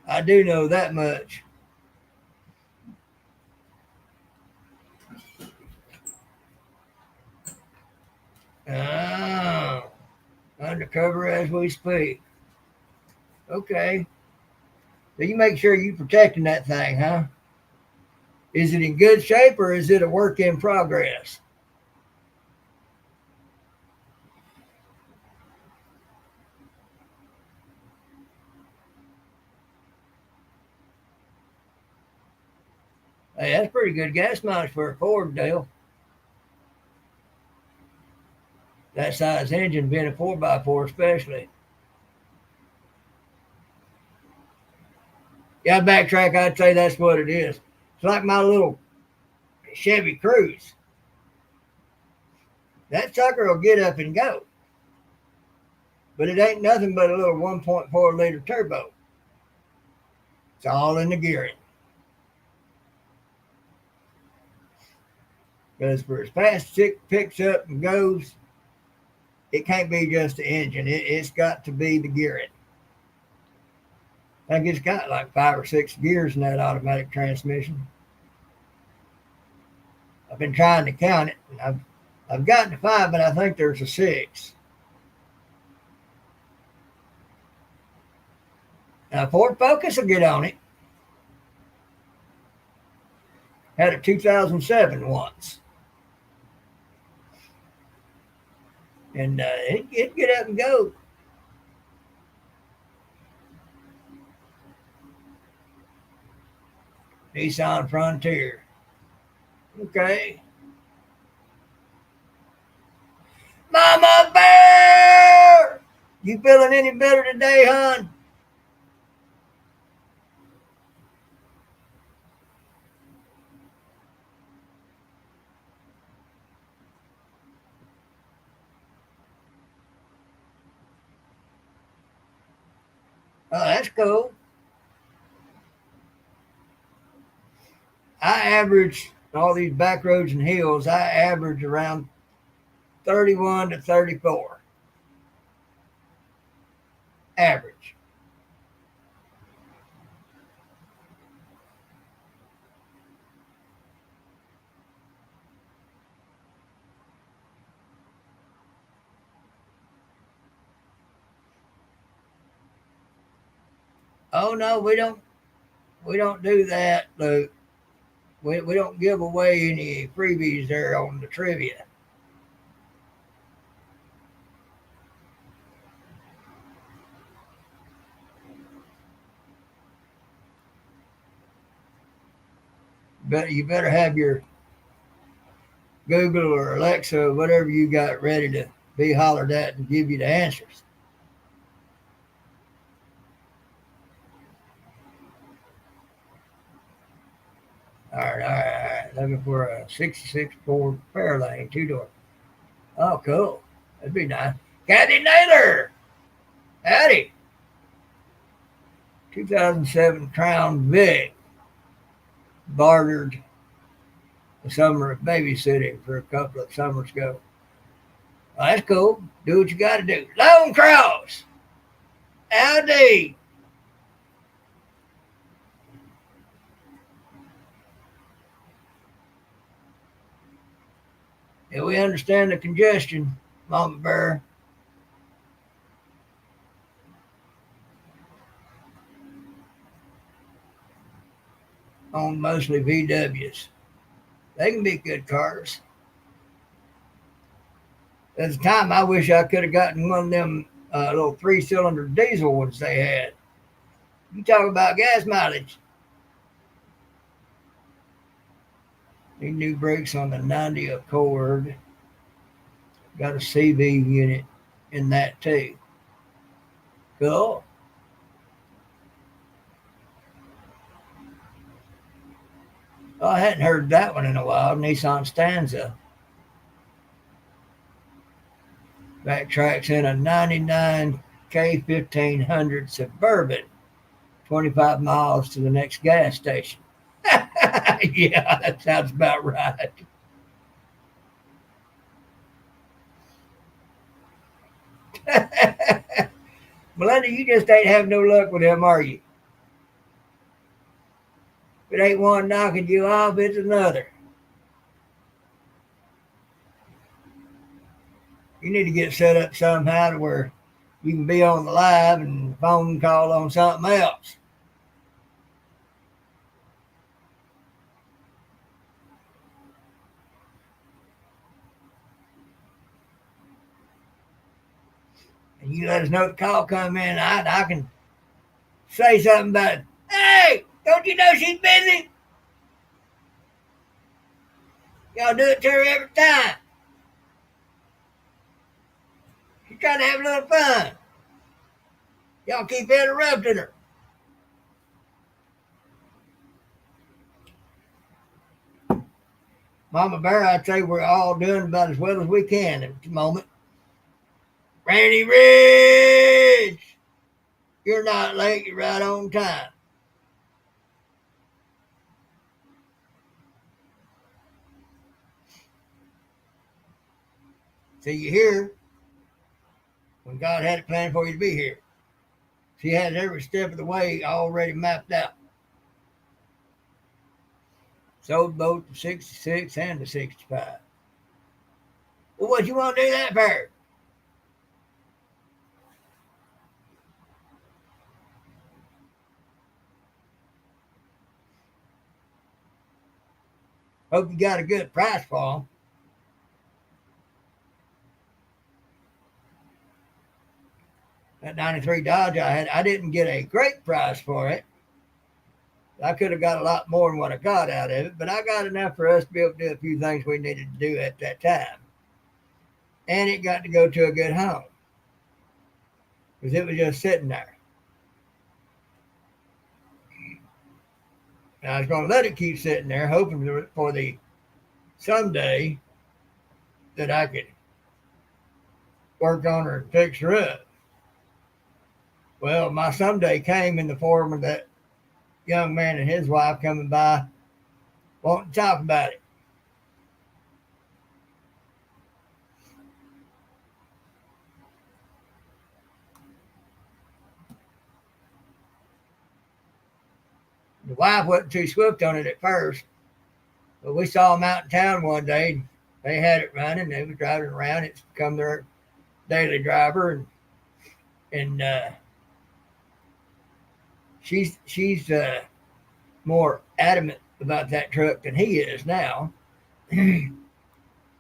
I do know that much. Oh, undercover as we speak. Okay. So you make sure you protecting that thing, huh? Is it in good shape or is it a work in progress? Hey, that's pretty good gas mileage for a Ford, Dale. That size engine being a 4x4 especially. Yeah, backtrack, I'd say that's what it is. It's like my little Chevy Cruze. That sucker will get up and go. But it ain't nothing but a little 1.4 liter turbo. It's all in the gearing. Because for as fast as it picks up and goes, it can't be just the engine. It's got to be the gearing. I think it's got like 5 or 6 gears in that automatic transmission. I've been trying to count it. And I've gotten to 5, but I think there's a 6. Now Ford Focus will get on it. Had a 2007 once, and it'd get up and go. Nissan Frontier. Okay. Mama Bear! You feeling any better today, hon? Oh, that's cool. I average all these back roads and hills. I average around 31 to 34 average. Oh no, we don't do that, Luke. We don't give away any freebies there on the trivia. But you better have your Google or Alexa or whatever you got ready to be hollered at and give you the answers. All right. Looking for a 66 Ford Fairlane, two door. Oh, cool. That'd be nice. Kathy Naylor. Howdy. 2007 Crown Vic. Bartered a summer of babysitting for a couple of summers ago. Well, that's cool. Do what you got to do. Lone Cross. Howdy. Yeah, we understand the congestion, Mama Bear. On mostly VWs. They can be good cars. At the time, I wish I could have gotten one of them little 3-cylinder diesel ones they had. You talk about gas mileage. Need new brakes on the 90 Accord. Got a CV unit in that too. Cool. Oh, I hadn't heard that one in a while. Nissan Stanza. Backtracks in a 99 K1500 Suburban. 25 miles to the next gas station. Yeah, that sounds about right. Melinda, you just ain't having no luck with them, are you? If it ain't one knocking you off, it's another. You need to get set up somehow to where you can be on the live and phone call on something else. And you let us know the call come in. I can say something about it. Hey, don't you know she's busy? Y'all do it to her every time. She's trying to have a little fun. Y'all keep interrupting her. Mama Bear, I tell you, we're all doing about as well as we can at the moment. Randy Ridge, you're not late. You're right on time. See, you're here when God had it planned for you to be here. She has every step of the way already mapped out. Sold both the 66 and the 65. Well, what you want to do that for? Hope you got a good price for them. That 93 Dodge I didn't get a great price for it. I could have got a lot more than what I got out of it, but I got enough for us to be able to do a few things we needed to do at that time. And it got to go to a good home because it was just sitting there. And I was going to let it keep sitting there, hoping for the someday that I could work on her and fix her up. Well, my someday came in the form of that young man and his wife coming by wanting to talk about it. The wife wasn't too swift on it at first, but we saw them out in town one day. They had it running. They was driving around. It's become their daily driver, and she's more adamant about that truck than he is now.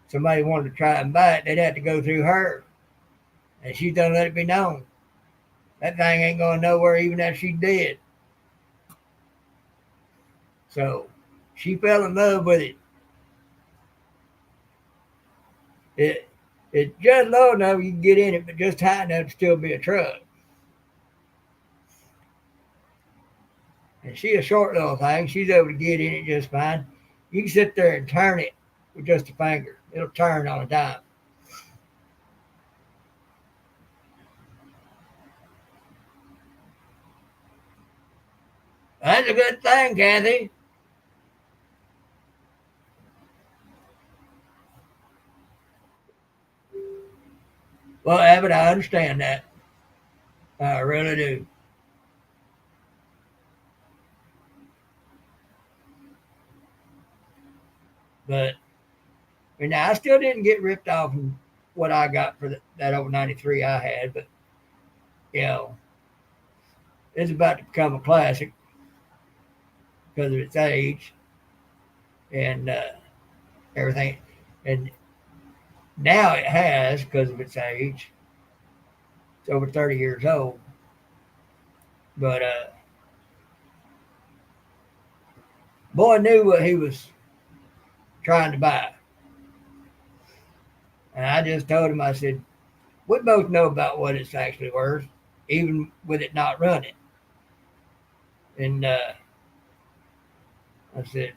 Somebody wanted to try and buy it, they'd have to go through her, and she's done let it be known that thing ain't going nowhere even after she's dead. So she fell in love with it. It's just low enough you can get in it, but just high enough to still be a truck. And she's a short little thing. She's able to get in it just fine. You can sit there and turn it with just a finger. It'll turn on a dime. That's a good thing, Kathy. Well, Abbott, I understand that. I really do. But I still didn't get ripped off from what I got for that old 93 I had, but you know, it's about to become a classic because of its age and everything. And now it has, because of its age, it's over 30 years old. But boy knew what he was trying to buy. And I just told him, I said, we both know about what it's actually worth, even with it not running. And I said,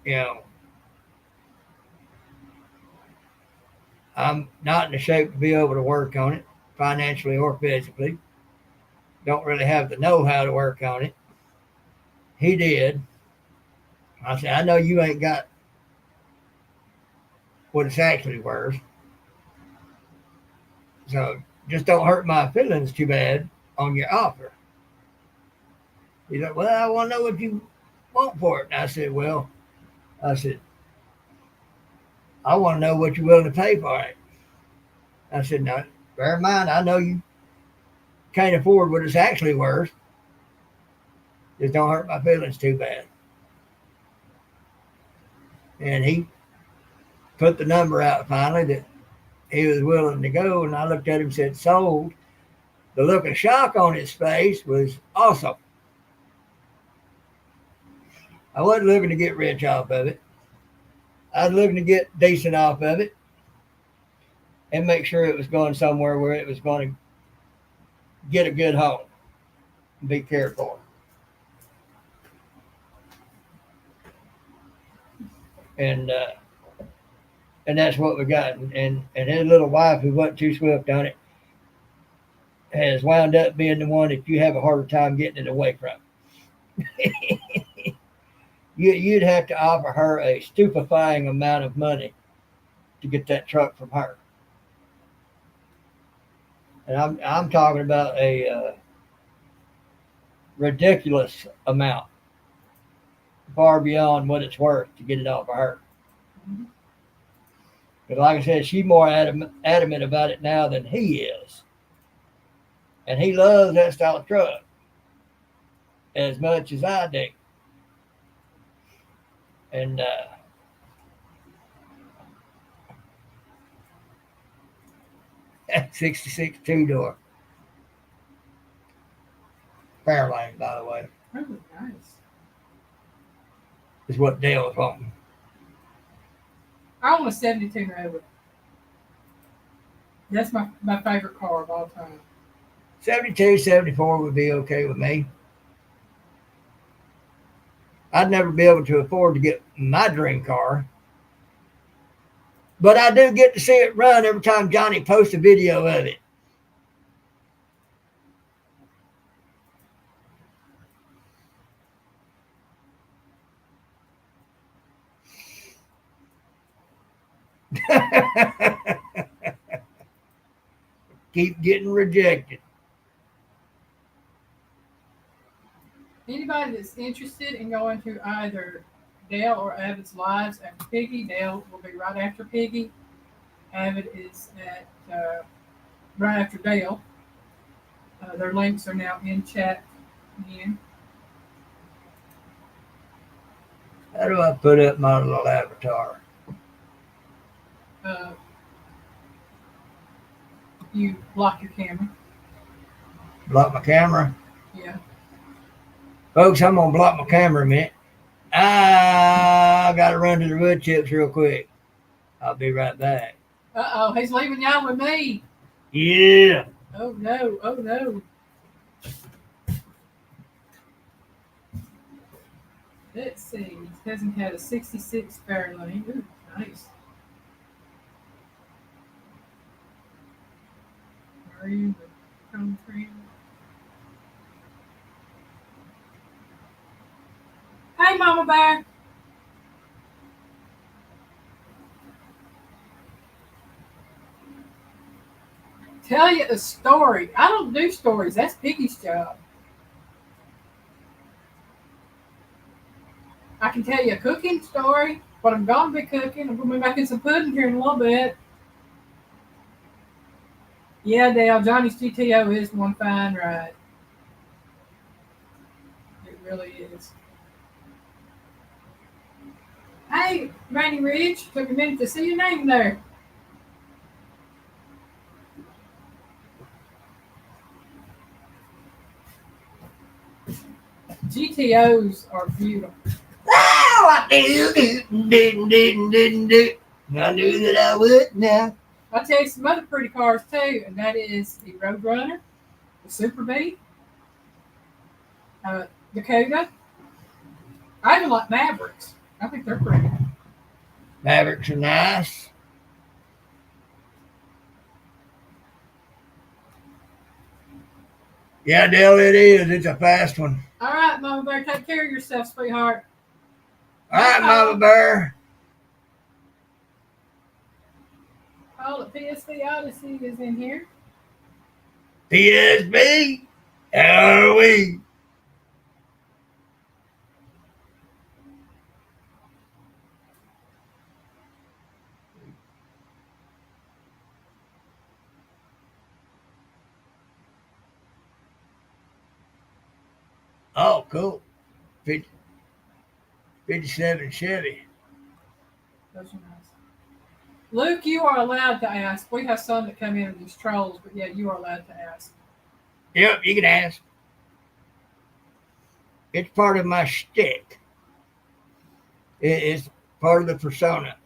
you know, I'm not in the shape to be able to work on it financially or physically. Don't really have the know how to work on it. He did. I said, I know you ain't got what it's actually worth. So just don't hurt my feelings too bad on your offer. He's like, well, I want to know what you want for it. And I said, well, I said, I want to know what you're willing to pay for it. I said, now, bear in mind, I know you can't afford what it's actually worth. Just don't hurt my feelings too bad. And he put the number out finally that he was willing to go. And I looked at him and said, sold. The look of shock on his face was awesome. I wasn't looking to get rich off of it. I was looking to get decent off of it and make sure it was going somewhere where it was going to get a good home and be cared for. And that's what we got. And his little wife, who wasn't too swift on it, has wound up being the one that you have a harder time getting it away from. You'd have to offer her a stupefying amount of money to get that truck from her. And I'm talking about a ridiculous amount, far beyond what it's worth to get it off of her. But like I said, she's more adamant about it now than he is. And he loves that style of truck as much as I do. And 66 two-door. Fairlane, by the way. Oh, nice. Is what Dale was wanting. I want a 72 Nova. That's my favorite car of all time. 72, 74 would be okay with me. I'd never be able to afford to get my dream car. But I do get to see it run every time Johnny posts a video of it. Keep getting rejected. Anybody that's interested in going to either Dale or Avid's lives after Piggy, Dale will be right after Piggy. Avid is at right after Dale. Their links are now in chat again. How do I put up my little avatar? Uh, you block your camera. Block my camera. Yeah. Folks, I'm going to block my camera a minute. I got to run to the wood chips real quick. I'll be right back. Uh-oh, he's leaving y'all with me. Yeah. Oh, no. Oh, no. Let's see. Cousin had a 66 Fairlane. Ooh, nice. Maroon with chrome trim. Hey, Mama Bear. Tell you a story. I don't do stories. That's Piggy's job. I can tell you a cooking story, but I'm going to be cooking. I'm going to be making some pudding here in a little bit. Yeah, Dale, Johnny's GTO is one fine ride. It really is. Hey, Rainy Ridge, took a minute to see your name there. GTOs are beautiful. Oh, I didn't. I knew that I would now. I'll tell you some other pretty cars too, and that is the Roadrunner, the Super Bee, Dakota. I even like Mavericks. I think they're pretty. Mavericks are nice. Yeah, Dale, it is. It's a fast one. All right, Mama Bear, take care of yourself, sweetheart. All right, Mama Bear. Oh, the PSV Odyssey is in here. PSB. How are we? Oh, cool. 50, 57 Chevy. Those are nice. Luke, you are allowed to ask. We have some that come in and these trolls, but yeah, you are allowed to ask. Yep, you can ask. It's part of my shtick. It's part of the persona.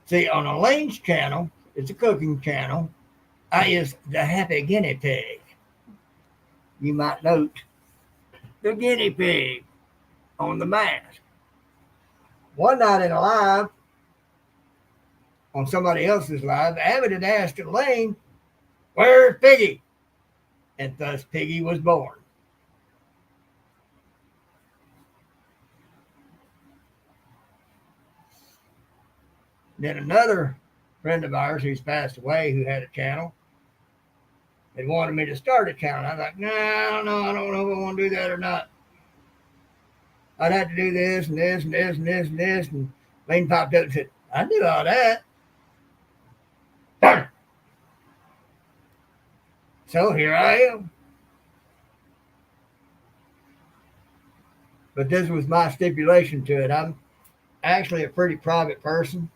See, on Elaine's channel, it's a cooking channel. I is the happy guinea pig. You might note the guinea pig on the mask. One night in a live, on somebody else's live, Abbott had asked Elaine, "Where's Piggy?" And thus Piggy was born. Then another friend of ours who's passed away, who had a channel, had wanted me to start a channel. I was like, nah, I don't know. I don't know if I want to do that or not. I'd have to do this and this and this and this and this. And Lane popped up and said, I do all that. Darn it. So here I am. But this was my stipulation to it. I'm actually a pretty private person.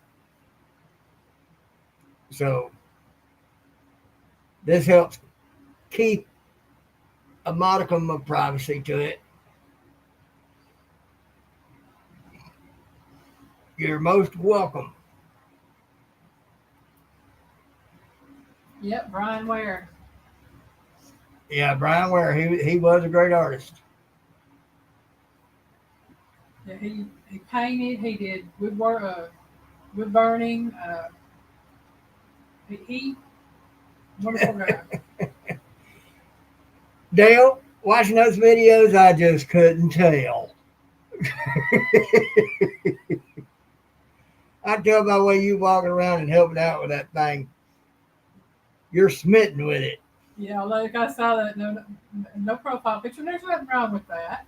So this helps keep a modicum of privacy to it. You're most welcome. Yep, Brian Ware. Yeah, Brian Ware, he was a great artist. Yeah, he painted. He did wood burning. He wonderful guy. Dale, watching those videos, I just couldn't tell. I tell by the way you walking around and helping out with that thing, you're smitten with it. Yeah, like I saw that. No profile picture. There's nothing wrong with that.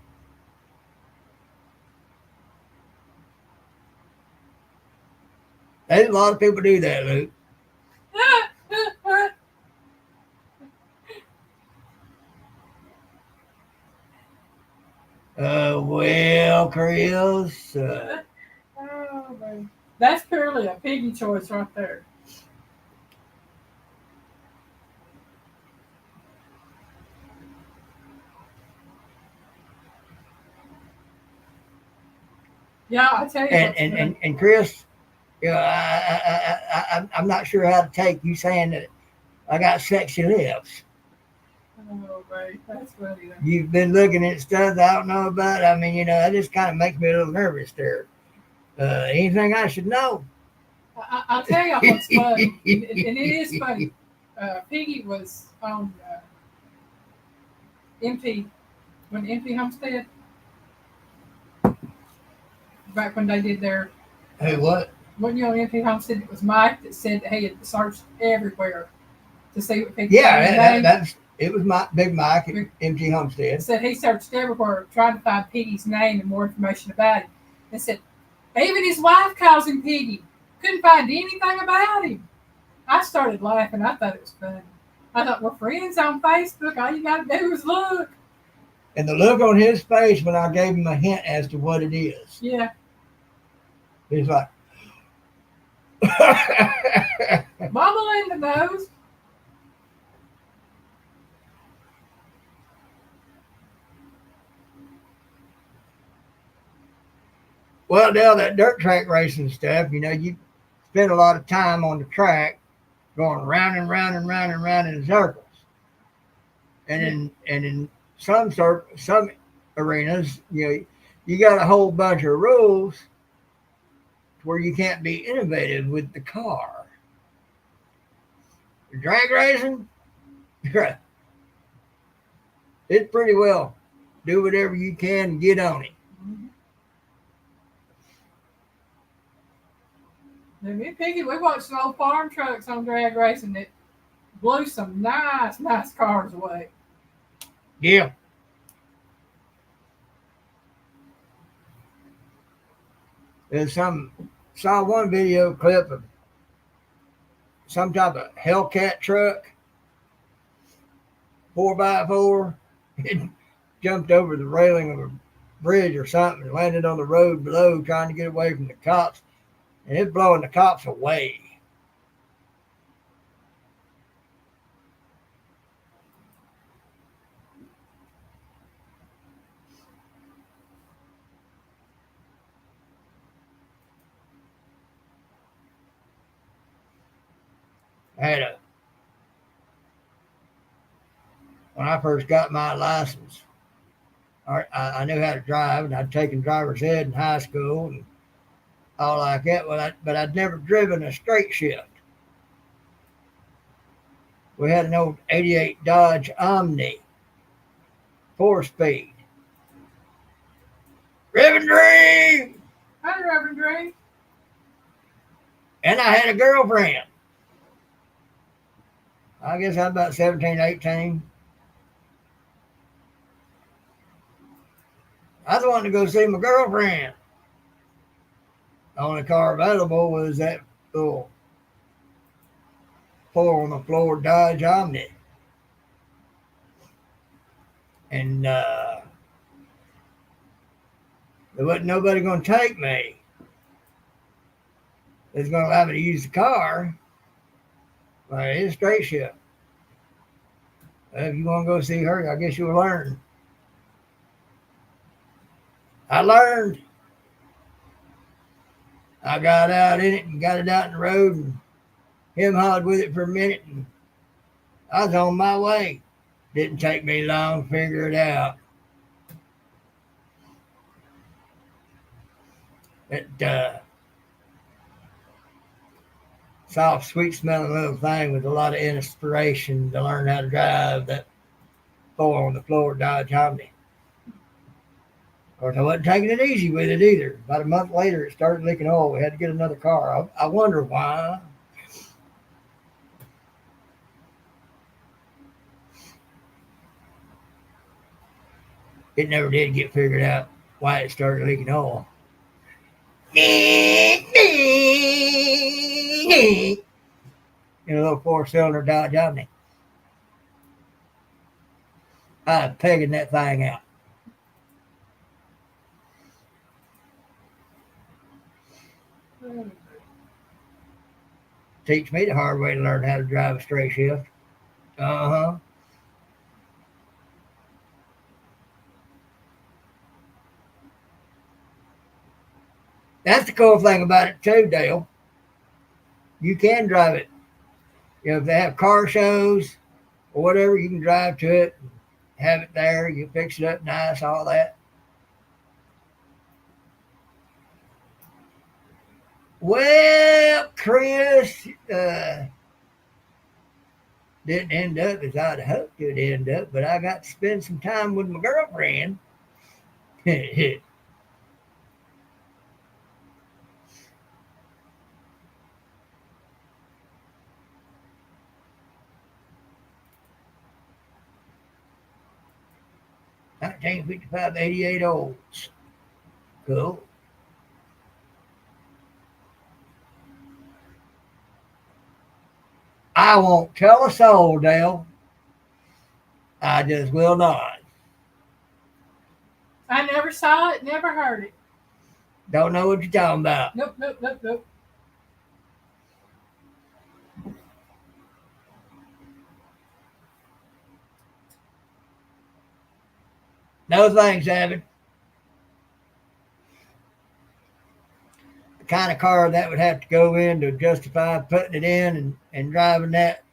There's a lot of people do that, Luke. Well, Chris, Oh, man. That's purely a piggy choice right there. Yeah, I tell you and what's and good. and, and Chris, I'm not sure how to take you saying that I got sexy lips. Oh, right. That's funny. You've been looking at stuff I don't know about. I mean, that just kind of makes me a little nervous there. Anything I should know? I'll tell you what's funny, and it is funny. Piggy was on MP when MP Homestead back when they did their. Hey, what? When you on MP Homestead, it was Mike that said that he had searched everywhere to see what Piggy Yeah, name. that's it. Was my Big Mike at MG Homestead. Said he searched everywhere trying to find Piggy's name and more information about him. And said even his wife calls him Piggy. Couldn't find anything about him. I started laughing. I thought it was funny. I thought we're friends on Facebook. All you got to do is look. And the look on his face when I gave him a hint as to what it is. Yeah. He's like, Mama Linda knows. well, Dale, that dirt track racing stuff, you spend a lot of time on the track going round and round and round and round in circles. And in some arenas, you got a whole bunch of rules where you can't be innovative with the car. Drag racing, it's pretty well do whatever you can and get on it. Now, me and Piggy, we watched some old farm trucks on drag racing that blew some nice cars away. Yeah. There's saw one video clip of some type of Hellcat truck, 4x4. It jumped over the railing of a bridge or something and landed on the road below trying to get away from the cops. And it's blowing the cops away. When I first got my license, I knew how to drive, and I'd taken driver's ed in high school and all like that. But I'd never driven a straight shift. We had an old '88 Dodge Omni, 4-speed. Reverend Dream! Hi, Reverend Dream. And I had a girlfriend. I guess I was about 17, 18. I was wanting to go see my girlfriend. The only car available was that little 4-on-the-floor Dodge Omni. And there wasn't nobody going to take me. They was going to allow me to use the car. Like, it's a straight ship. If you want to go see her, I guess you'll learn. I learned. I got out in it and got it out in the road and him-hawed with it for a minute, and I was on my way. Didn't take me long to figure it out. That soft, sweet-smelling little thing with a lot of inspiration to learn how to drive that 4-on-the-floor Dodge Omni. Of course, I wasn't taking it easy with it either. About a month later, it started leaking oil. We had to get another car. I wonder why. It never did get figured out why it started leaking oil. In a little four-cylinder Dodge Omni. I was pegging that thing out. Teach me the hard way to learn how to drive a straight shift. Uh-huh. That's the cool thing about it too, Dale. You can drive it. You know, if they have car shows or whatever, you can drive to it, and have it there. You fix it up nice, all that. Well, Chris, didn't end up as I'd hoped it would end up, but I got to spend some time with my girlfriend. I Nineteen 55 88 olds. Cool. I won't tell a soul, Dale. I just will not. I never saw it, never heard it. Don't know what you're talking about. Nope, nope, nope, nope. No thanks, Evan. The kind of car that would have to go in to justify putting it in and driving that,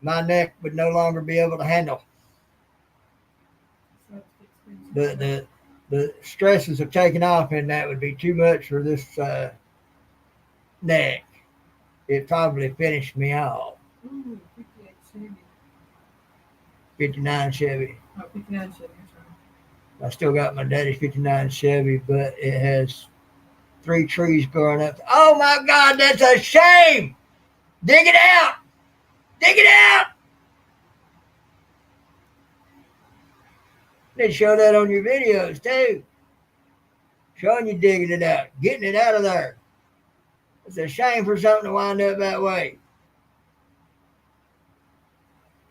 my neck would no longer be able to handle. The stresses of taking off in that would be too much for this neck. It probably finished me off. Ooh, 58 Chevy. 59 Chevy. Oh, 59 Chevy. I still got my daddy's 59 Chevy, but it has 3 trees growing up. Oh my God, that's a shame! Dig it out! Dig it out! They show that on your videos too. Showing you digging it out, getting it out of there. It's a shame for something to wind up that way.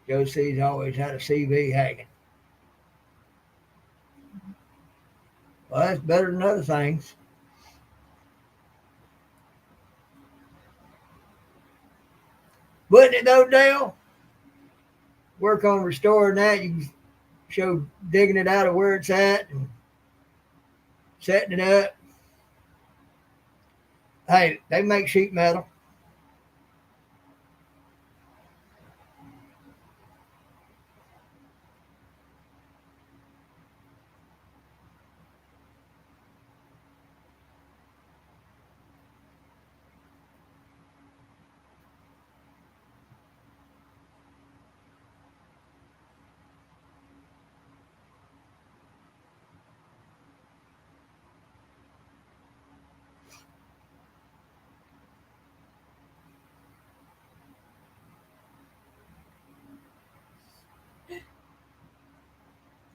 Joe C's always had a CV hanging. Well, that's better than other things. Wouldn't it though, Dale? Work on restoring that. You can show digging it out of where it's at and setting it up. Hey, they make sheet metal.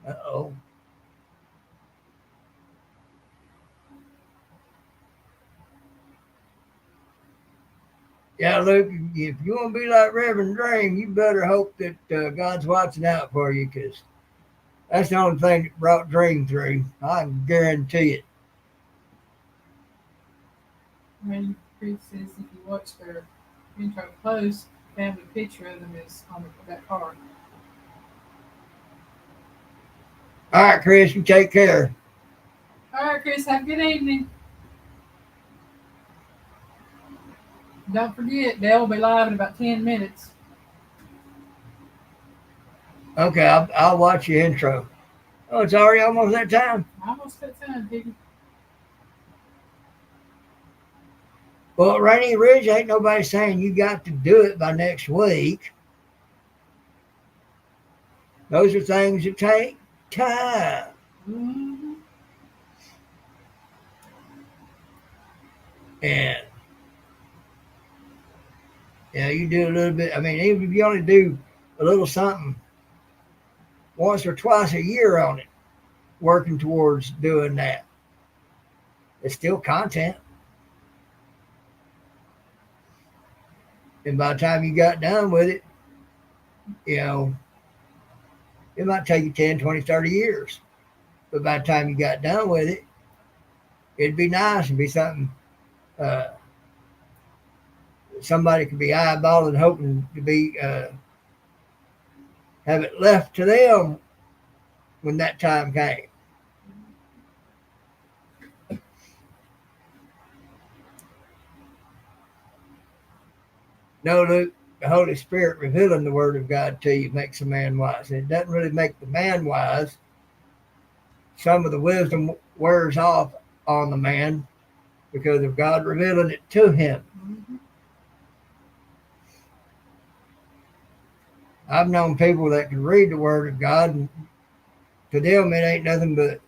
Uh-oh. Yeah, Luke, if you want to be like Reverend Dream, you better hope that God's watching out for you, because that's the only thing that brought Dream through. I can guarantee it. Randy Creek says if you watch their intro close, family picture of them is on that car. All right, Chris, you take care. All right, Chris, have a good evening. Don't forget, Dale will be live in about 10 minutes. Okay, I'll watch your intro. Oh, it's already almost that time. Almost that time, Piggy. Well, Rainy Ridge, ain't nobody saying you got to do it by next week. Those are things that take time. Mm-hmm. And you do a little bit. I mean, even if you only do a little something once or twice a year on it, working towards doing that, it's still content. And by the time you got done with it, you know, it might take you 10, 20, 30 years. But by the time you got done with it, it'd be nice and be something uh, somebody could be eyeballing, hoping to be have it left to them when that time came. No, Luke, the Holy Spirit revealing the Word of God to you makes a man wise. And it doesn't really make the man wise. Some of the wisdom wears off on the man because of God revealing it to him. Mm-hmm. I've known people that can read the Word of God, and to them it ain't nothing but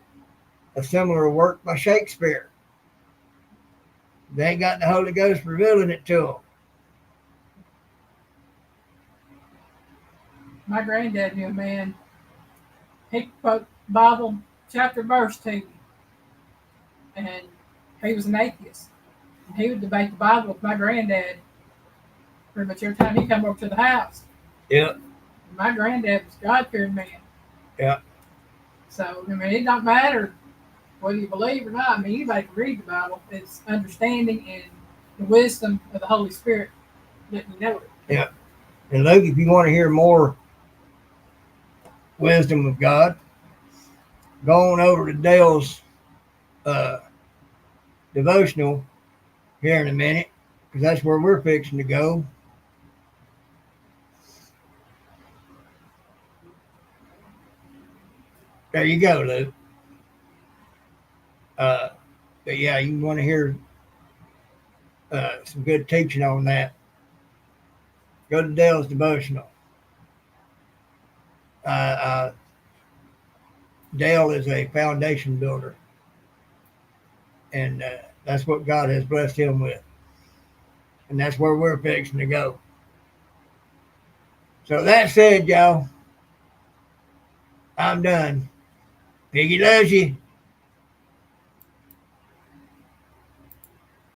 a similar work by Shakespeare. They ain't got the Holy Ghost revealing it to them. My granddad knew a man. He quote Bible chapter verse to me, and he was an atheist. And he would debate the Bible with my granddad pretty much every time he come over to the house. Yeah. My granddad was a God-fearing man. Yeah. So, I mean, it don't matter whether you believe or not. I mean, anybody can read the Bible. It's understanding and the wisdom of the Holy Spirit letting you know it. Yeah. And Luke, if you want to hear more wisdom of God, go on over to Dale's devotional here in a minute, because that's where we're fixing to go. There you go, Luke. But yeah, you want to hear some good teaching on that, go to Dale's devotional. Uh, Dale is a foundation builder, and that's what God has blessed him with. And that's where we're fixing to go. So that said, y'all, I'm done. Piggy loves you.